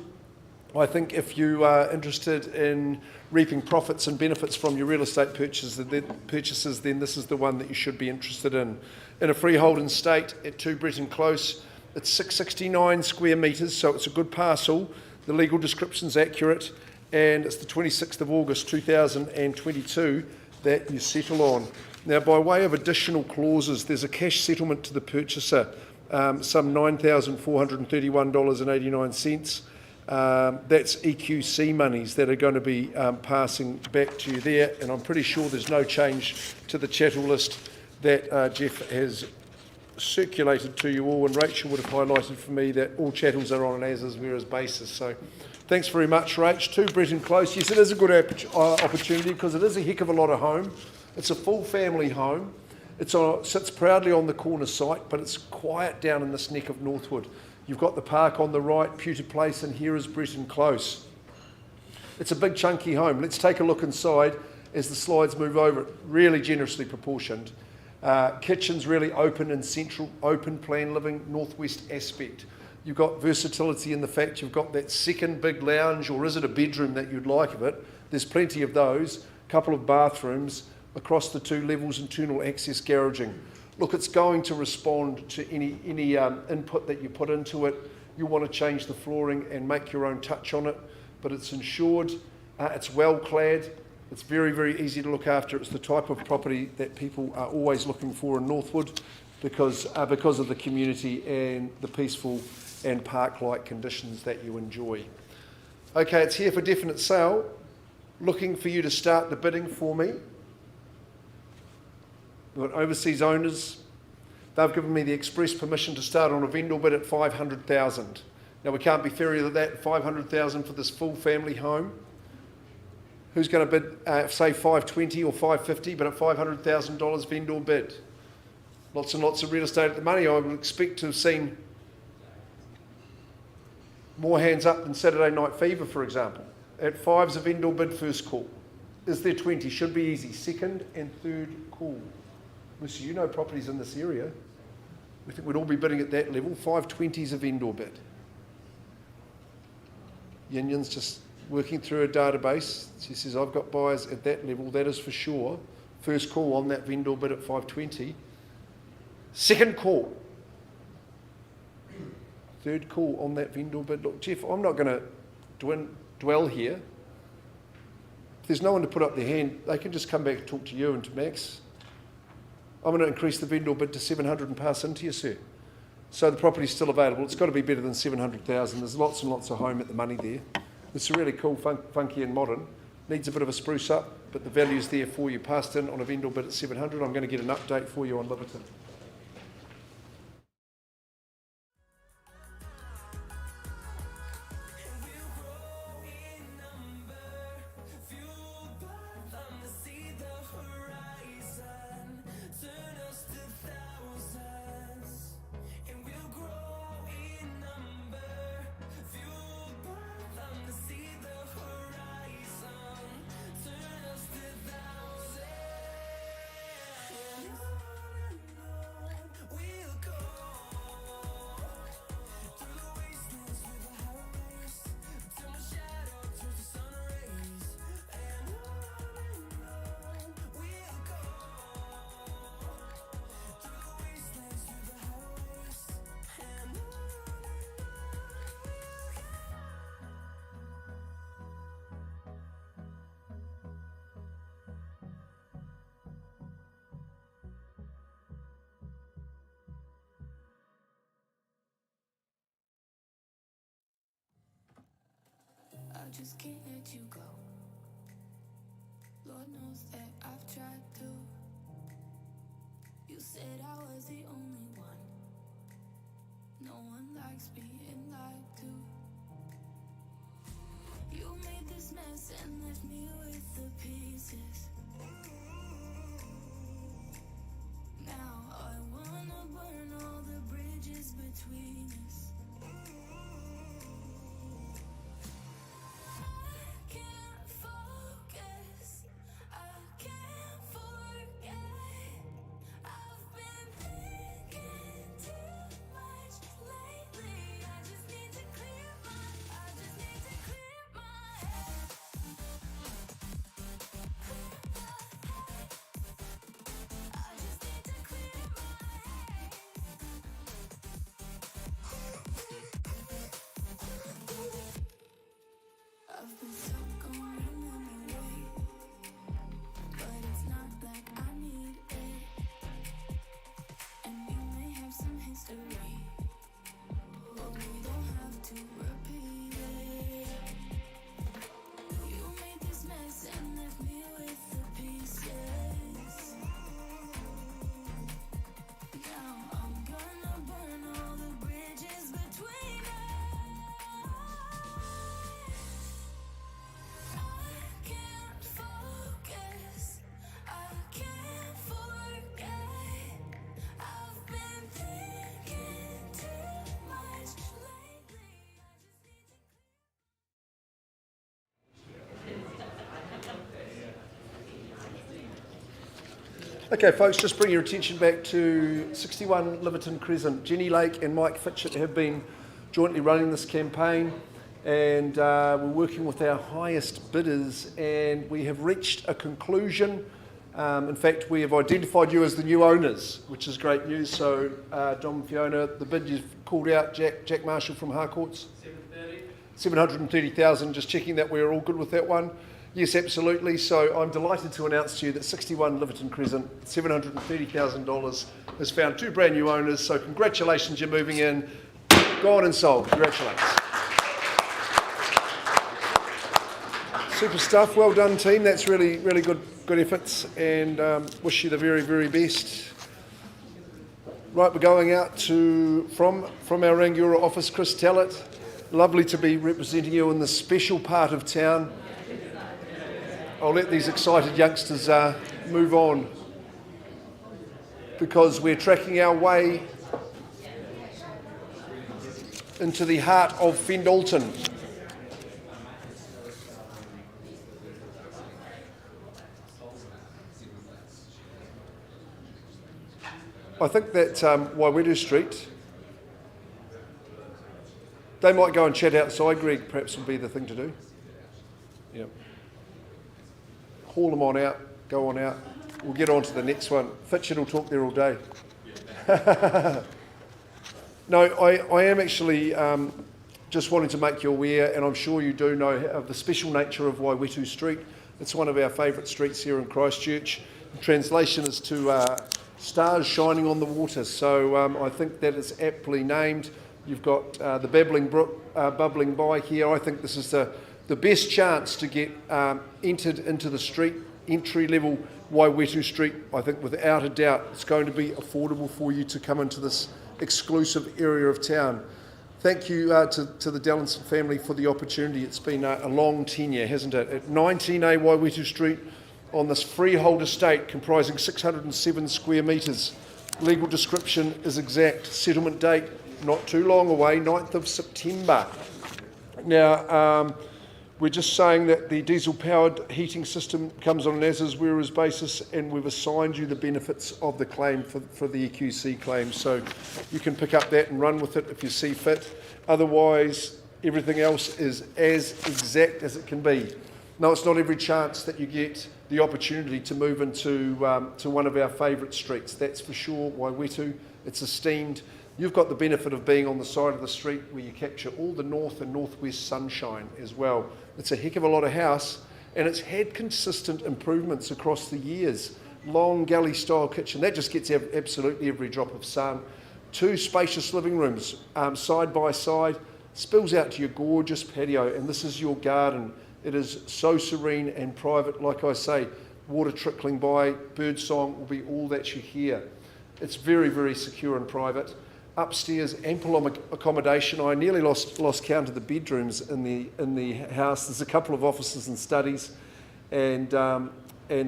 I think if you are interested in reaping profits and benefits from your real estate purchases, then this is the one that you should be interested in. In a freehold estate at 2 Britton Close, it's 669 square metres, so it's a good parcel. The legal description's accurate, and it's the 26th of August 2022 that you settle on. Now, by way of additional clauses, there's a cash settlement to the purchaser, some $9,431.89. That's EQC monies that are going to be passing back to you there, and I'm pretty sure there's no change to the chattel list that Jeff has circulated to you all, and Rachel would have highlighted for me that all chattels are on an as-is, whereas basis. So thanks very much, Rach. 2 Britton Close. Yes, it is a good opportunity because it is a heck of a lot of home. It's a full family home. It sits proudly on the corner site, but it's quiet down in this neck of Northwood. You've got the park on the right, Pewter Place, and here is Britton Close. It's a big chunky home. Let's take a look inside as the slides move over it. Really generously proportioned. Kitchen's really open and central, open plan living, northwest aspect. You've got versatility in the fact you've got that second big lounge, or is it a bedroom that you'd like of it? There's plenty of those. A couple of bathrooms across the 2 levels, internal access garaging. Look, it's going to respond to any input that you put into it. You want to change the flooring and make your own touch on it, but it's insured, it's well clad. It's very, very easy to look after. It's the type of property that people are always looking for in Northwood because of the community and the peaceful and park-like conditions that you enjoy. Okay, it's here for definite sale. Looking for you to start the bidding for me. We've got overseas owners. They've given me the express permission to start on a vendor bid at $500,000. Now, we can't be fairer than that. $500,000 for this full family home. Who's going to bid, say, $520,000 or $550,000, but at $500,000 vendor bid? Lots and lots of real estate at the money. I would expect to have seen more hands up than Saturday Night Fever, for example. At 5's a vendor bid, first call. Is there 20? Should be easy. Second and third call. Mister, you know properties in this area. We think we'd all be bidding at that level. 520's a vendor bid. Yinyan's just working through a database. She says, I've got buyers at that level, that is for sure. First call on that vendor bid at 520. Second call. Third call on that vendor bid. Look, Jeff, I'm not going to dwell here. If there's no one to put up their hand, they can just come back and talk to you and to Max. I'm going to increase the vendor bid to 700 and pass into you, sir. So the property's still available. It's got to be better than 700,000. There's lots and lots of home at the money there. It's really cool, funky and modern. Needs a bit of a spruce up, but the value's there for you. Passed in on a vendor bid at 700. I'm going to get an update for you on Liverton. I just can't let you go. Lord knows that I've tried to. You said I was the only one. No one likes being lied to. You made this mess and left me with the pieces. Now I wanna burn all the bridges between us. I can't focus, I can't forget. I've been thinking too much lately. I just need to clear my head. I just need to clear my head. I've been stuck on a memory, but it's not like I need it. And you may have some history, but we don't have to repeat it. You made this mess and left me with the pieces. Now I'm gonna burn all the bridges between us. I can't focus, I can't forget. I've been thinking too much lately. I just need to Okay, folks, just bring your attention back to 61 Liverton Crescent. Jenny Lake and Mike Fitchett have been jointly running this campaign, and we're working with our highest bidders, and we have reached a conclusion. In fact, we have identified you as the new owners, which is great news. So, Dom and Fiona, the bid you've called out, Jack Marshall from Harcourts. 730,000, just checking that we're all good with that one. Yes, absolutely. So I'm delighted to announce to you that 61 Liverton Crescent, $730,000, has found two brand new owners. So congratulations, you're moving in. Gone and sold. Congratulations. Super stuff. Well done, team. That's really, really good efforts, and wish you the very, very best. Right, we're going out to from our Rangiora office, Chris Tallett. Lovely to be representing you in this special part of town. I'll let these excited youngsters move on, because we're tracking our way into the heart of Fendalton. I think that Waiwetu Street, they might go and chat outside, Greg, perhaps would be the thing to do. Yeah. Haul them on out, go on out. We'll get on to the next one. Fitchett will talk there all day. No, I am actually just wanting to make you aware, and I'm sure you do know, of the special nature of Waiwetu Street. It's one of our favourite streets here in Christchurch. The translation is to stars shining on the water, so I think that is aptly named. You've got the babbling brook bubbling by here. I think this is the best chance to get entered into the street, entry-level Waiwetu Street. I think without a doubt it's going to be affordable for you to come into this exclusive area of town. Thank you to the Dallinson family for the opportunity. It's been a long tenure, hasn't it? At 19A Waiwetu Street, on this freehold estate comprising 607 square metres. Legal description is exact. Settlement date not too long away, 9th of September. Now, we're just saying that the diesel-powered heating system comes on an as-is-whereas basis, and we've assigned you the benefits of the claim for the EQC claim. So you can pick up that and run with it if you see fit. Otherwise, everything else is as exact as it can be. No, it's not every chance that you get the opportunity to move into to one of our favourite streets. That's for sure, Waiwetu. It's esteemed. You've got the benefit of being on the side of the street where you capture all the north and northwest sunshine as well. It's a heck of a lot of house, and it's had consistent improvements across the years. Long galley-style kitchen, that just gets absolutely every drop of sun. 2 spacious living rooms, side by side. spills out to your gorgeous patio, and this is your garden. It is so serene and private. Like I say, water trickling by, bird song will be all that you hear. It's very, very secure and private. Upstairs, ample accommodation. I nearly lost count of the bedrooms in the house. There's a couple of offices and studies, and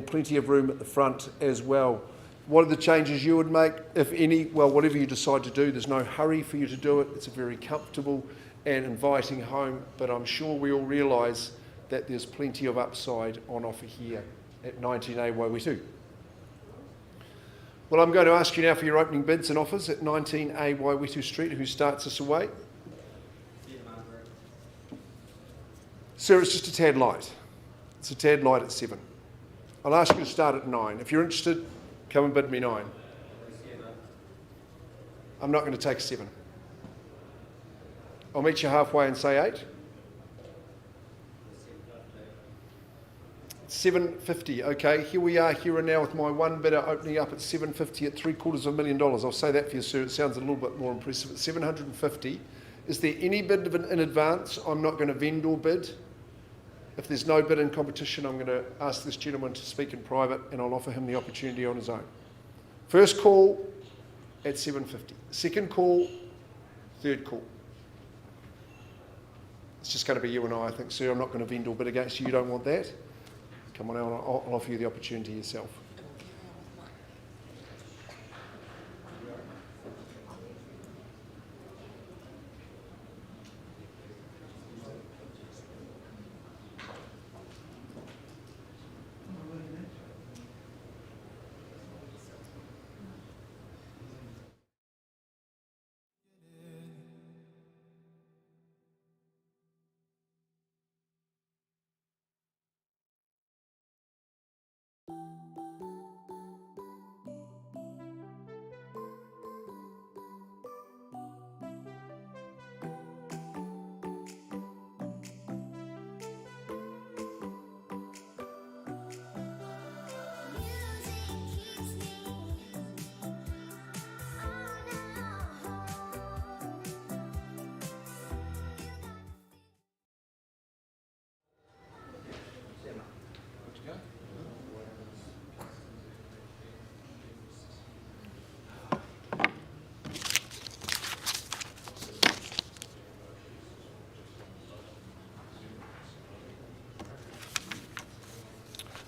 plenty of room at the front as well. What are the changes you would make, if any? Well, whatever you decide to do, there's no hurry for you to do it. It's a very comfortable and inviting home, but I'm sure we all realise that there's plenty of upside on offer here at 19A Waiwetu. Well, I'm going to ask you now for your opening bids and offers at 19A Waiwetu Street. Who starts us away? Sir, it's just a tad light. It's a tad light at 7. I'll ask you to start at 9. If you're interested, come and bid me 9. I'm not going to take 7. I'll meet you halfway and say 8. 750. Okay, here we are, here and now, with my one bidder opening up at 750 at $750,000. I'll say that for you, sir. It sounds a little bit more impressive. At 750. Is there any bid in advance? I'm not going to vendor bid. If there's no bid in competition, I'm going to ask this gentleman to speak in private, and I'll offer him the opportunity on his own. First call at 750. Second call, third call. It's just going to be you and I think, sir. I'm not going to vendor bid against you. You don't want that. Come on, I'll offer you the opportunity yourself.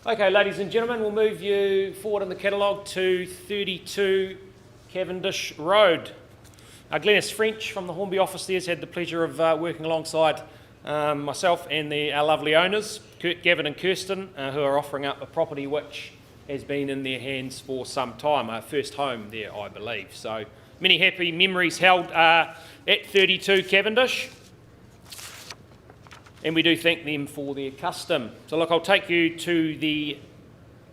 Okay, ladies and gentlemen, we'll move you forward in the catalogue to 32 Cavendish Road. Glenys French from the Hornby office there has had the pleasure of working alongside myself and our lovely owners, Kurt, Gavin and Kirsten, who are offering up a property which has been in their hands for some time, our first home there, I believe. So many happy memories held at 32 Cavendish. And we do thank them for their custom. So look, I'll take you to the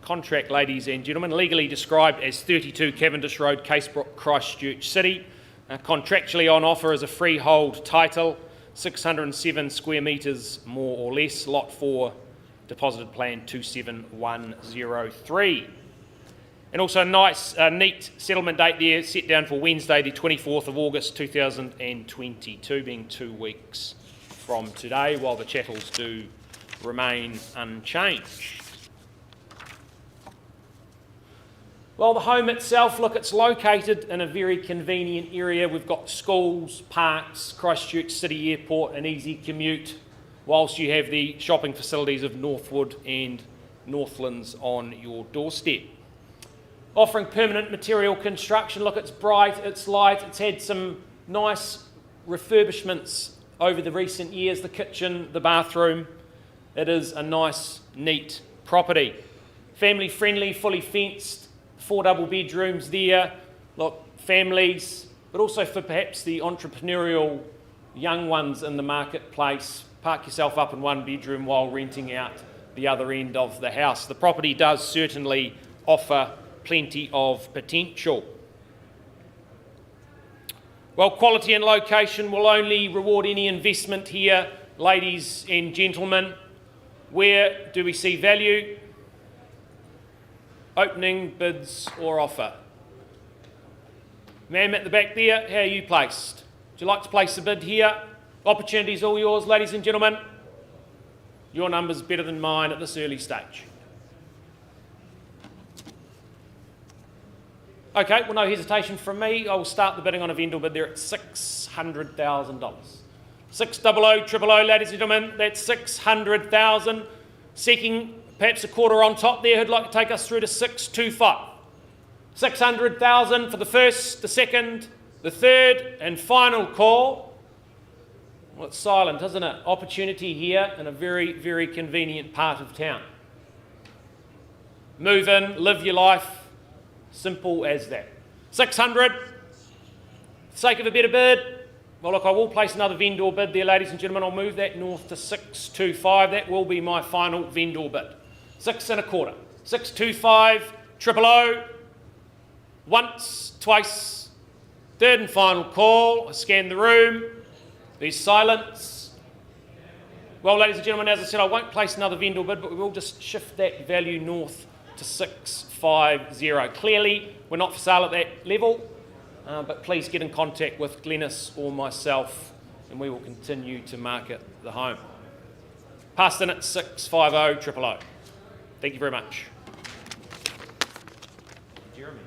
contract, ladies and gentlemen, legally described as 32 Cavendish Road, Casebrook, Christchurch City. Contractually on offer is a freehold title, 607 square metres more or less, lot 4, deposited plan 27103. And also a nice, neat settlement date there, set down for Wednesday, the 24th of August 2022, being 2 weeks from today, while the chattels do remain unchanged. Well, the home itself, look, it's located in a very convenient area. We've got schools, parks, Christchurch City Airport, an easy commute, whilst you have the shopping facilities of Northwood and Northlands on your doorstep. Offering permanent material construction. Look, it's bright, it's light, it's had some nice refurbishments over the recent years, the kitchen, the bathroom. It is a nice, neat property. Family friendly, fully fenced, 4 double bedrooms there. Look, families, but also for perhaps the entrepreneurial young ones in the marketplace. Park yourself up in 1 bedroom while renting out the other end of the house. The property does certainly offer plenty of potential. Well, quality and location will only reward any investment here, ladies and gentlemen. Where do we see value? Opening, bids or offer? Ma'am at the back there, how are you placed? Would you like to place a bid here Opportunity's all yours, ladies and gentlemen. Your number's better than mine at this early stage. Okay, well, no hesitation from me. I will start the bidding on a vendor bid there at $600,000. 600, ladies and gentlemen, that's 600,000. Seeking perhaps a quarter on top there, who'd like to take us through to 625. 600,000 for the first, the second, the third and final call. Well, it's silent, isn't it? Opportunity here in a very, very convenient part of town. Move in, live your life, simple as that. 600, for the sake of a better bid. Well, look, I will place another vendor bid there, ladies and gentlemen. I'll move that north to 625. That will be my final vendor bid. 625. 625, 000. Once, twice, third and final call. I scan the room. There's silence. Well, ladies and gentlemen, as I said, I won't place another vendor bid, but we will just shift that value north to 650. Clearly, we're not for sale at that level. But please get in contact with Glenys or myself and we will continue to market the home. Passed in at 650 000. Thank you very much. Jeremy.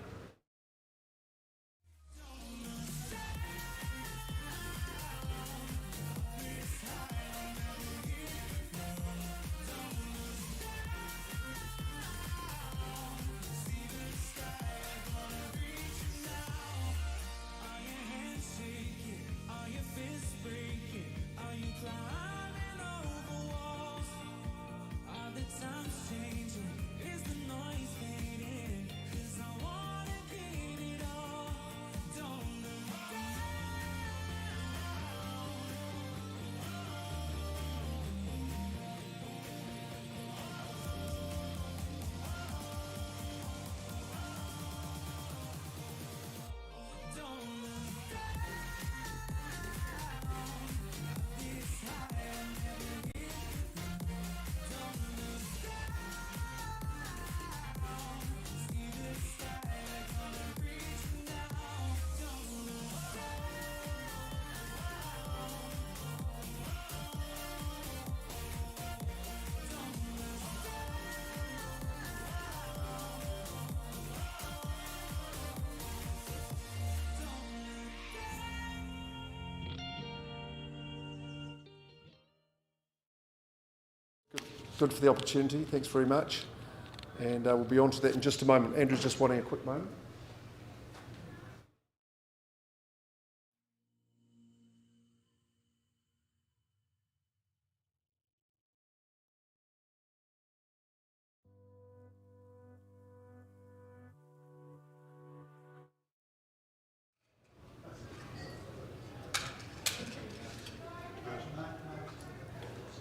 Good for the opportunity. Thanks very much. And we'll be on to that in just a moment. Andrew's just wanting a quick moment.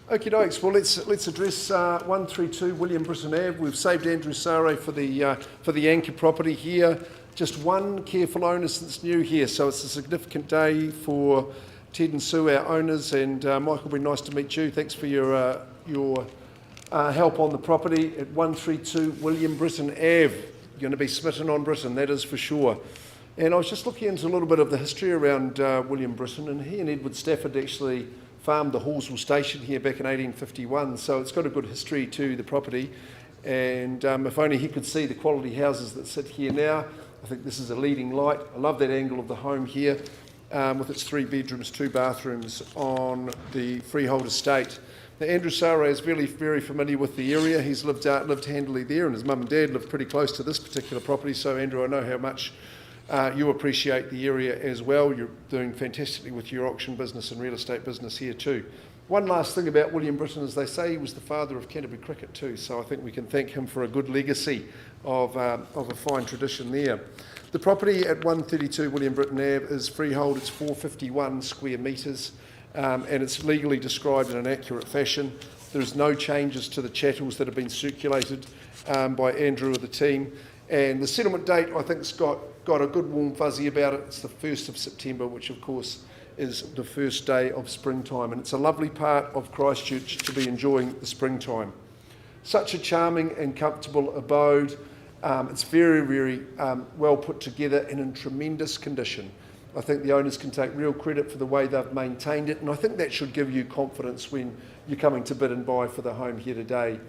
Okie dokes. Well, let's address 132 William Britton Ave. We've saved Andrew Sare for the anchor property here. Just one careful owner since new here, so it's a significant day for Ted and Sue, our owners. And Michael, it'll be nice to meet you. Thanks for your help on the property at 132 William Britton Ave. You're going to be smitten on Britton, that is for sure. And I was just looking into a little bit of the history around William Britton, and he and Edward Stafford actually farmed the Hallswell station here back in 1851, so it's got a good history to the property. And if only he could see the quality houses that sit here now. I think this is a leading light. I love that angle of the home here with its 3 bedrooms, 2 bathrooms on the freehold estate. Now, Andrew Sare is really very familiar with the area. He's lived handily there, and his mum and dad live pretty close to this particular property. So Andrew, I know how much you appreciate the area as well. You're doing fantastically with your auction business and real estate business here too. One last thing about William Britton is they say he was the father of Canterbury cricket too, so I think we can thank him for a good legacy of a fine tradition there. The property at 132 William Britton Ave is freehold. It's 451 square metres and it's legally described in an accurate fashion. There's no changes to the chattels that have been circulated by Andrew or the team. And the settlement date, I think, has got a good warm fuzzy about it. It's the 1st of September, which of course is the first day of springtime. And it's a lovely part of Christchurch to be enjoying the springtime. Such a charming and comfortable abode. It's very, very well put together and in tremendous condition. I think the owners can take real credit for the way they've maintained it, and I think that should give you confidence when you're coming to bid and buy for the home here today.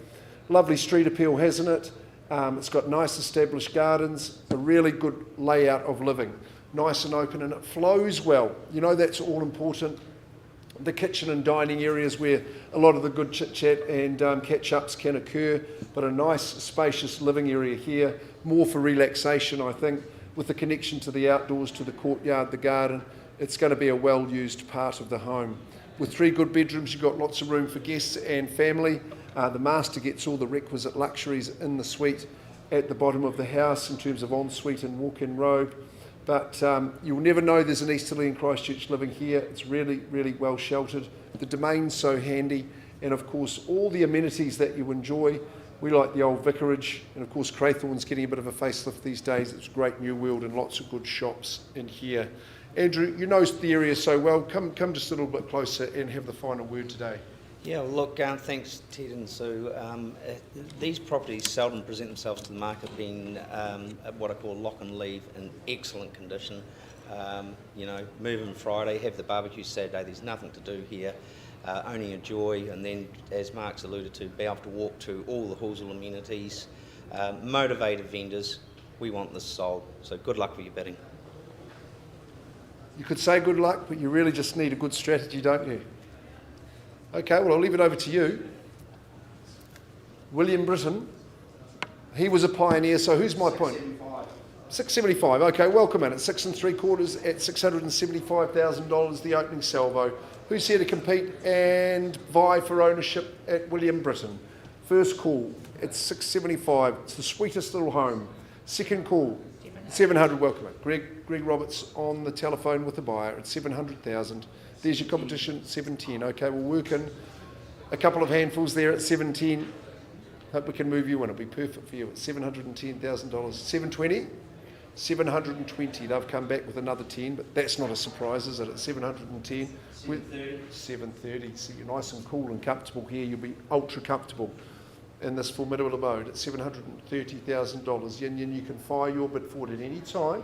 Lovely street appeal, hasn't it? It's got nice established gardens, a really good layout of living, nice and open, and it flows well. You know, that's all important. The kitchen and dining areas where a lot of the good chit-chat and catch-ups can occur, but a nice spacious living area here, more for relaxation, I think, with the connection to the outdoors, to the courtyard, the garden. It's going to be a well-used part of the home. With 3 good bedrooms, you've got lots of room for guests and family. The master gets all the requisite luxuries in the suite at the bottom of the house in terms of ensuite and walk-in robe. But you'll never know there's an Easterly and Christchurch living here. It's really, really well sheltered. The domain's so handy, and of course all the amenities that you enjoy. We like the old vicarage, and of course Craythorne's getting a bit of a facelift these days. It's a great new world and lots of good shops in here. Andrew, you know the area so well. Come just a little bit closer and have the final word today. Yeah, well, look, thanks Ted and Sue. These properties seldom present themselves to the market being what I call lock and leave in excellent condition. You know, move in Friday, have the barbecue Saturday, there's nothing to do here, only enjoy, and then, as Mark's alluded to, be able to walk to all the Horsell amenities, motivated vendors. We want this sold, so good luck with your bidding. You could say good luck, but you really just need a good strategy, don't you? Okay, well, I'll leave it over to you. William Britton, he was a pioneer, so who's my point? 675. Okay, welcome in at 6 3/4 at $675,000, the opening salvo. Who's here to compete and vie for ownership at William Britton? First call, it's 675. It's the sweetest little home. Second call, 700. Welcome in. Greg Roberts on the telephone with the buyer at 700,000. There's your competition, 710. Okay, we'll work in a couple of handfuls there at 710. Hope we can move you in. It'll be perfect for you at $710,000. 720? 720. They've come back with another 10, but that's not a surprise, is it? At 710. 730. 730. So you're nice and cool and comfortable here. You'll be ultra comfortable in this formidable abode at $730,000. Yin Yin, you can fire your bid forward at any time.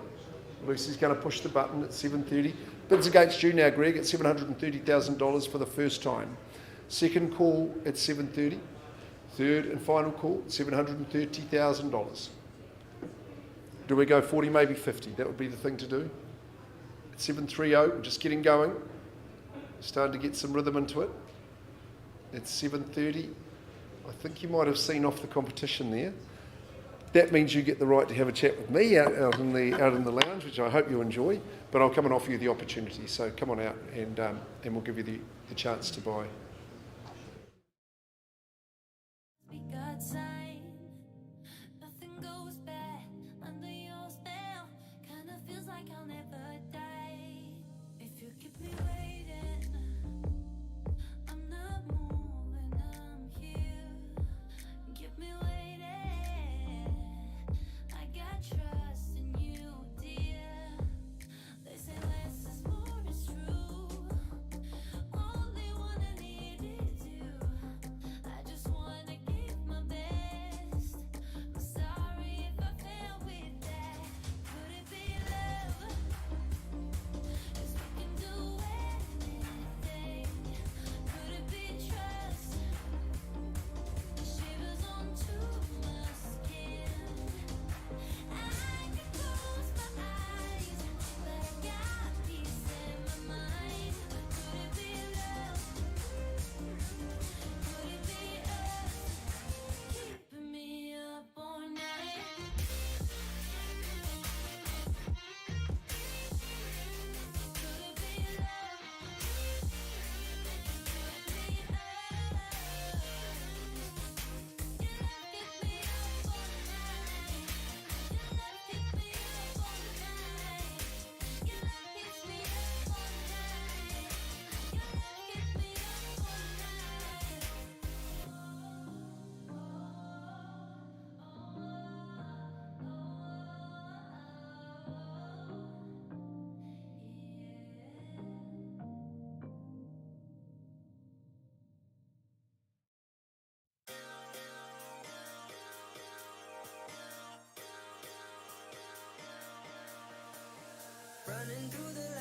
Lucy's going to push the button at 730. Bids against you now, Greg, at $730,000 for the first time. Second call at 730. Third and final call, $730,000. Do we go 40, maybe 50? That would be the thing to do. At 730, we're just getting going. Starting to get some rhythm into it. At 730, I think you might have seen off the competition there. That means you get the right to have a chat with me out in the lounge, which I hope you enjoy. But I'll come and offer you the opportunity. So come on out, and we'll give you the chance to buy. We got time. Nothing goes bad under your spell. Kinda feels like I'll never die. If you keep me waiting, I'm not moving, I'm here. Keep me waiting. I got trust in you, dear. They say less is more, it's true. Only one I need is you. I just wanna give my best. I'm sorry if I fail with that. Could it be love? 'Cause we can do anything. Could it be trust? Shivers onto my skin. I can close my eyes, but I got peace in my mind. Could it be love? Could it be us? Keeping me up all night. Could it be love? Could it be us? Your love keeps me up all night. Your love keeps me up all night. Your love keeps me up all night. Your love keeps me up all Running through the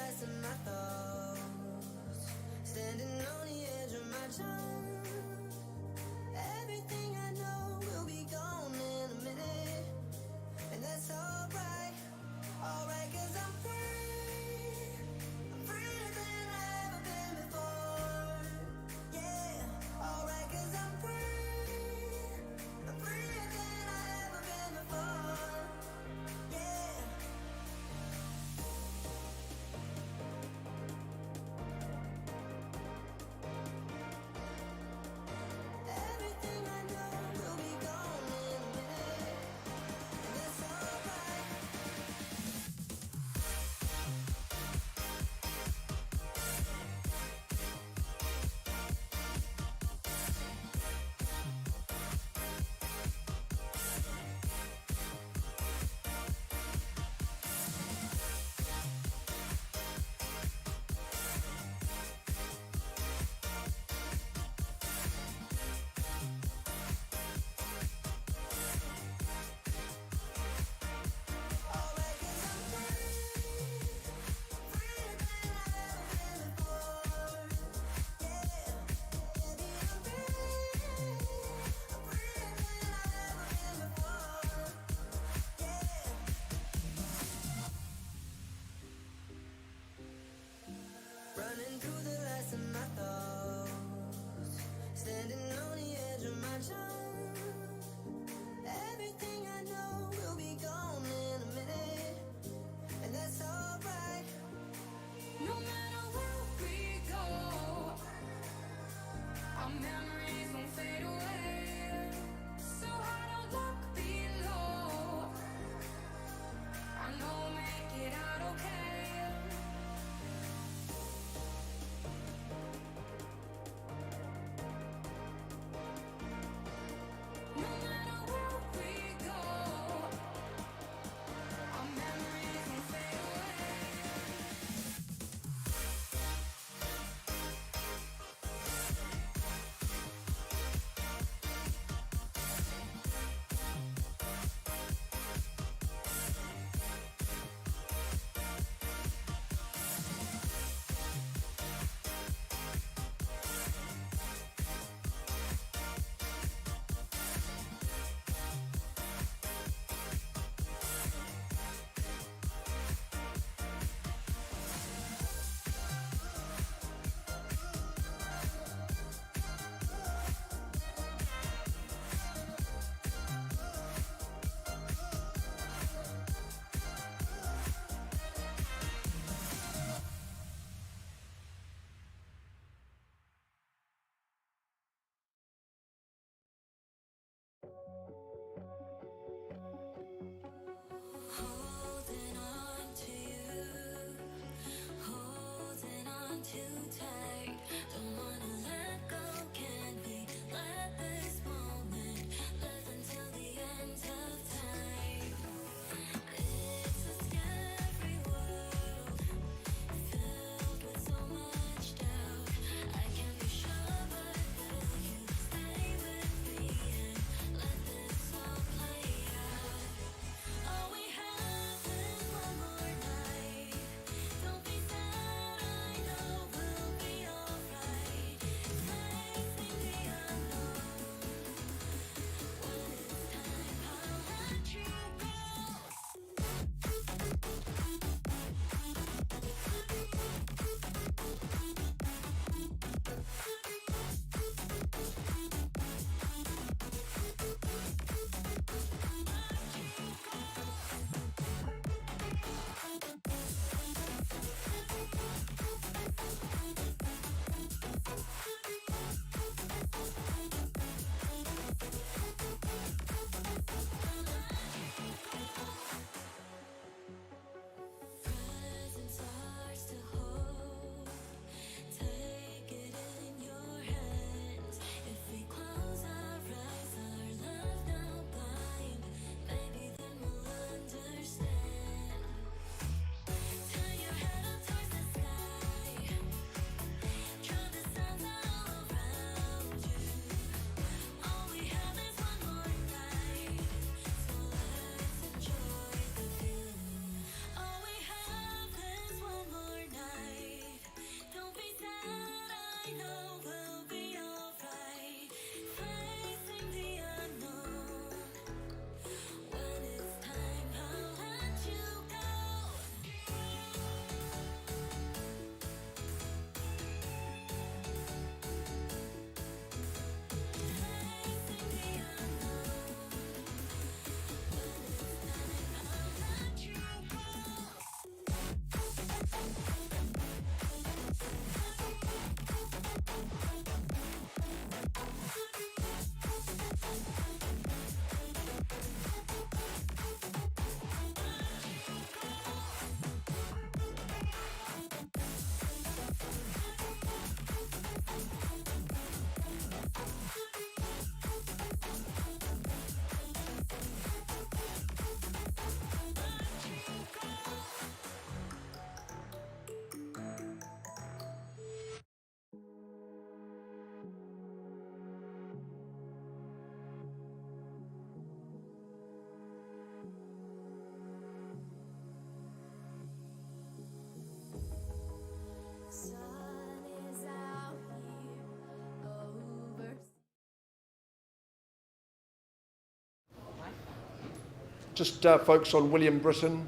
just focus on William Britton.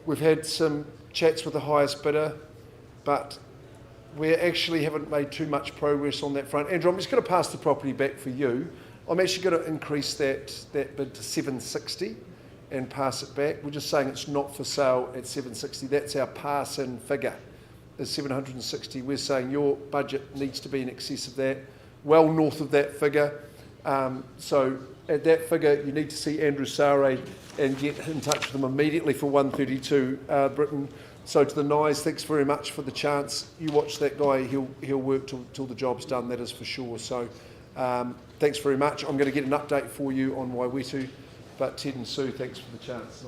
We've had some chats with the highest bidder, but we actually haven't made too much progress on that front. Andrew, I'm just going to pass the property back for you. I'm actually going to increase that bid to 760 and pass it back. We're just saying it's not for sale at 760. That's our pass-in figure, is 760. We're saying your budget needs to be in excess of that, well north of that figure. So at that figure, you need to see Andrew Sare and get in touch with them immediately for 132 Britton. So to the Nyes, thanks very much for the chance. You watch that guy, he'll work till the job's done, that is for sure. So thanks very much. I'm going to get an update for you on Waiwetu, but Ted and Sue, thanks for the chance.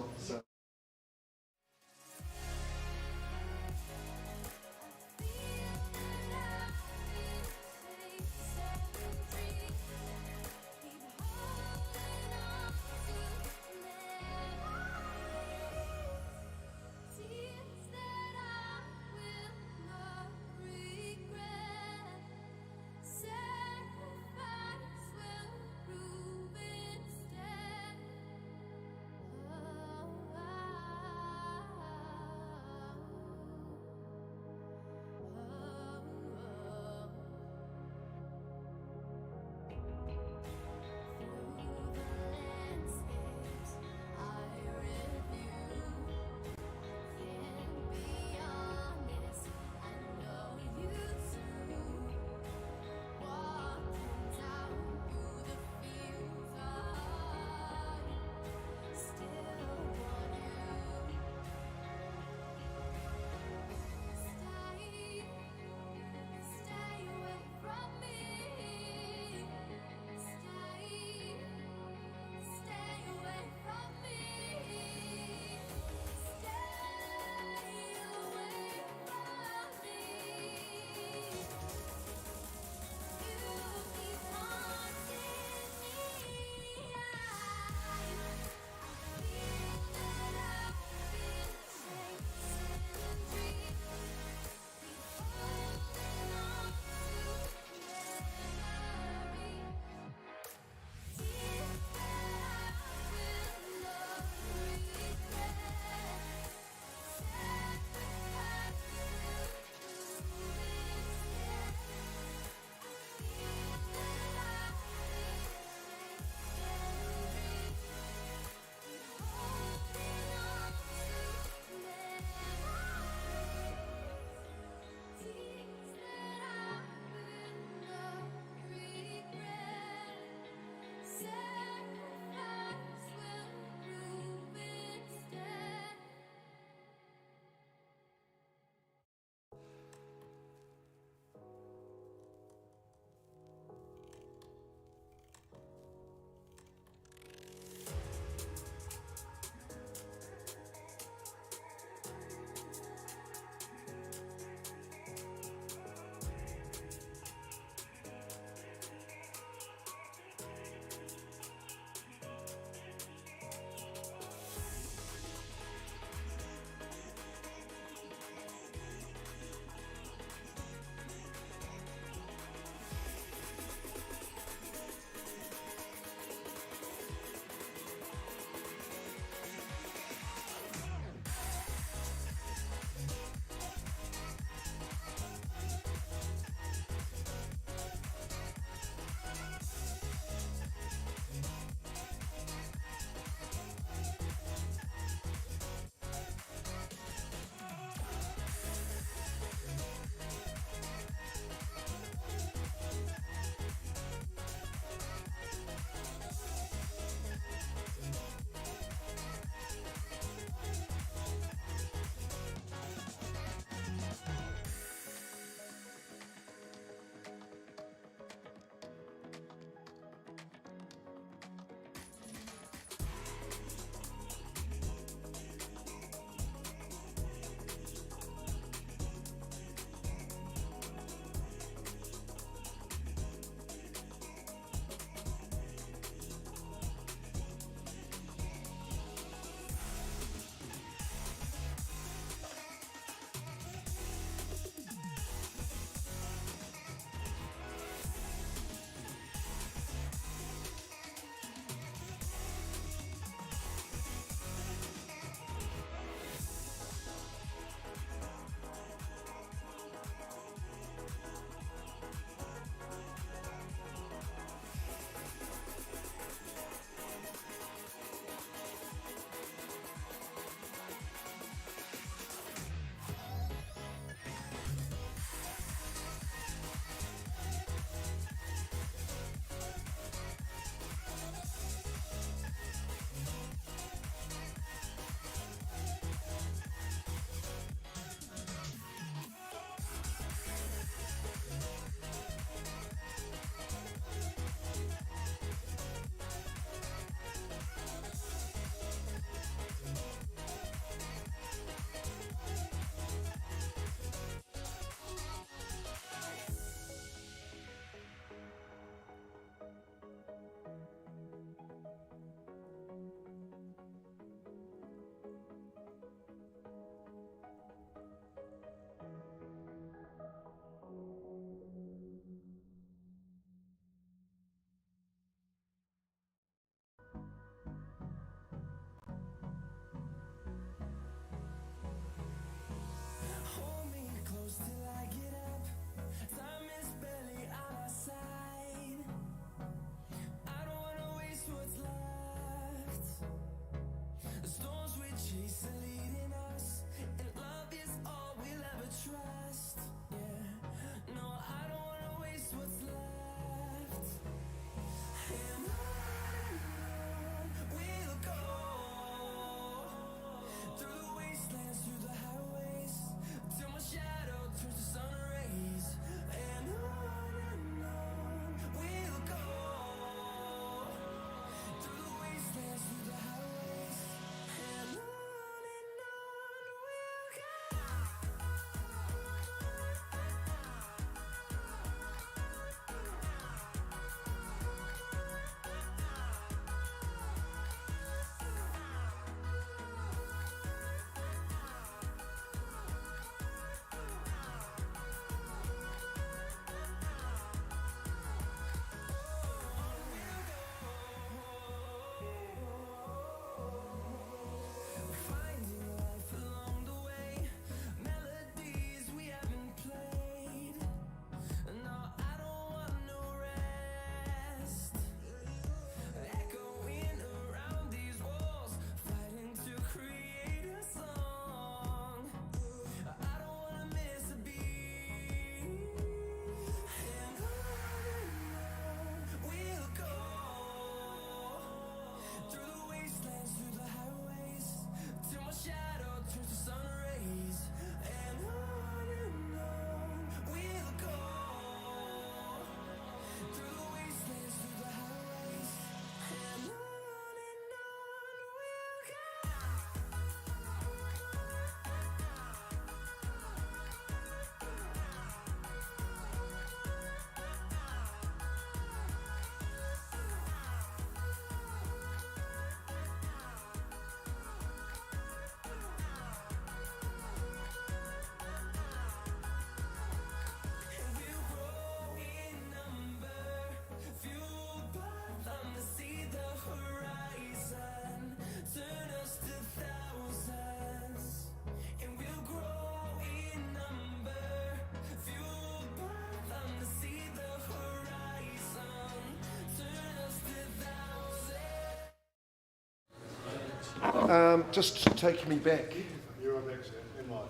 Just taking me back. You're on next, in live.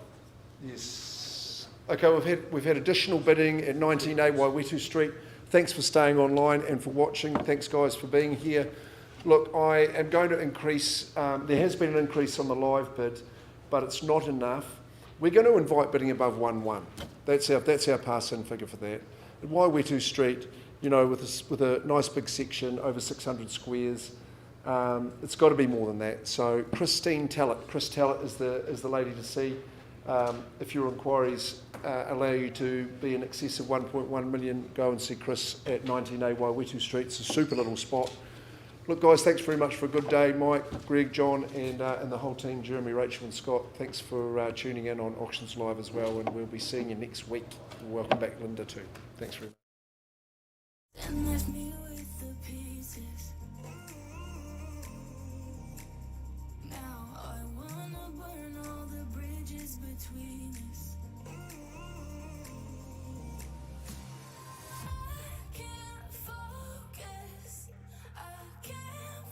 Yes. Okay, we've had additional bidding at 19A Waiwetu Street. Thanks for staying online and for watching. Thanks, guys, for being here. Look, I am going to increase. There has been an increase on the live bid, but it's not enough. We're going to invite bidding above 1-1. That's our pass-in figure for that. At Waiwetu Street, you know, with a nice big section over 600 squares, it's got to be more than that. So Chris Tellett is the lady to see. If your inquiries allow you to be in excess of 1.1 million, go and see Chris at 19A Waiwetu Street. It's a super little spot. Look, guys, thanks very much for a good day. Mike, Greg, John, and the whole team, Jeremy, Rachel, and Scott. Thanks for tuning in on Auctions Live as well, and we'll be seeing you next week. Welcome back, Linda, too. Thanks very much. And left me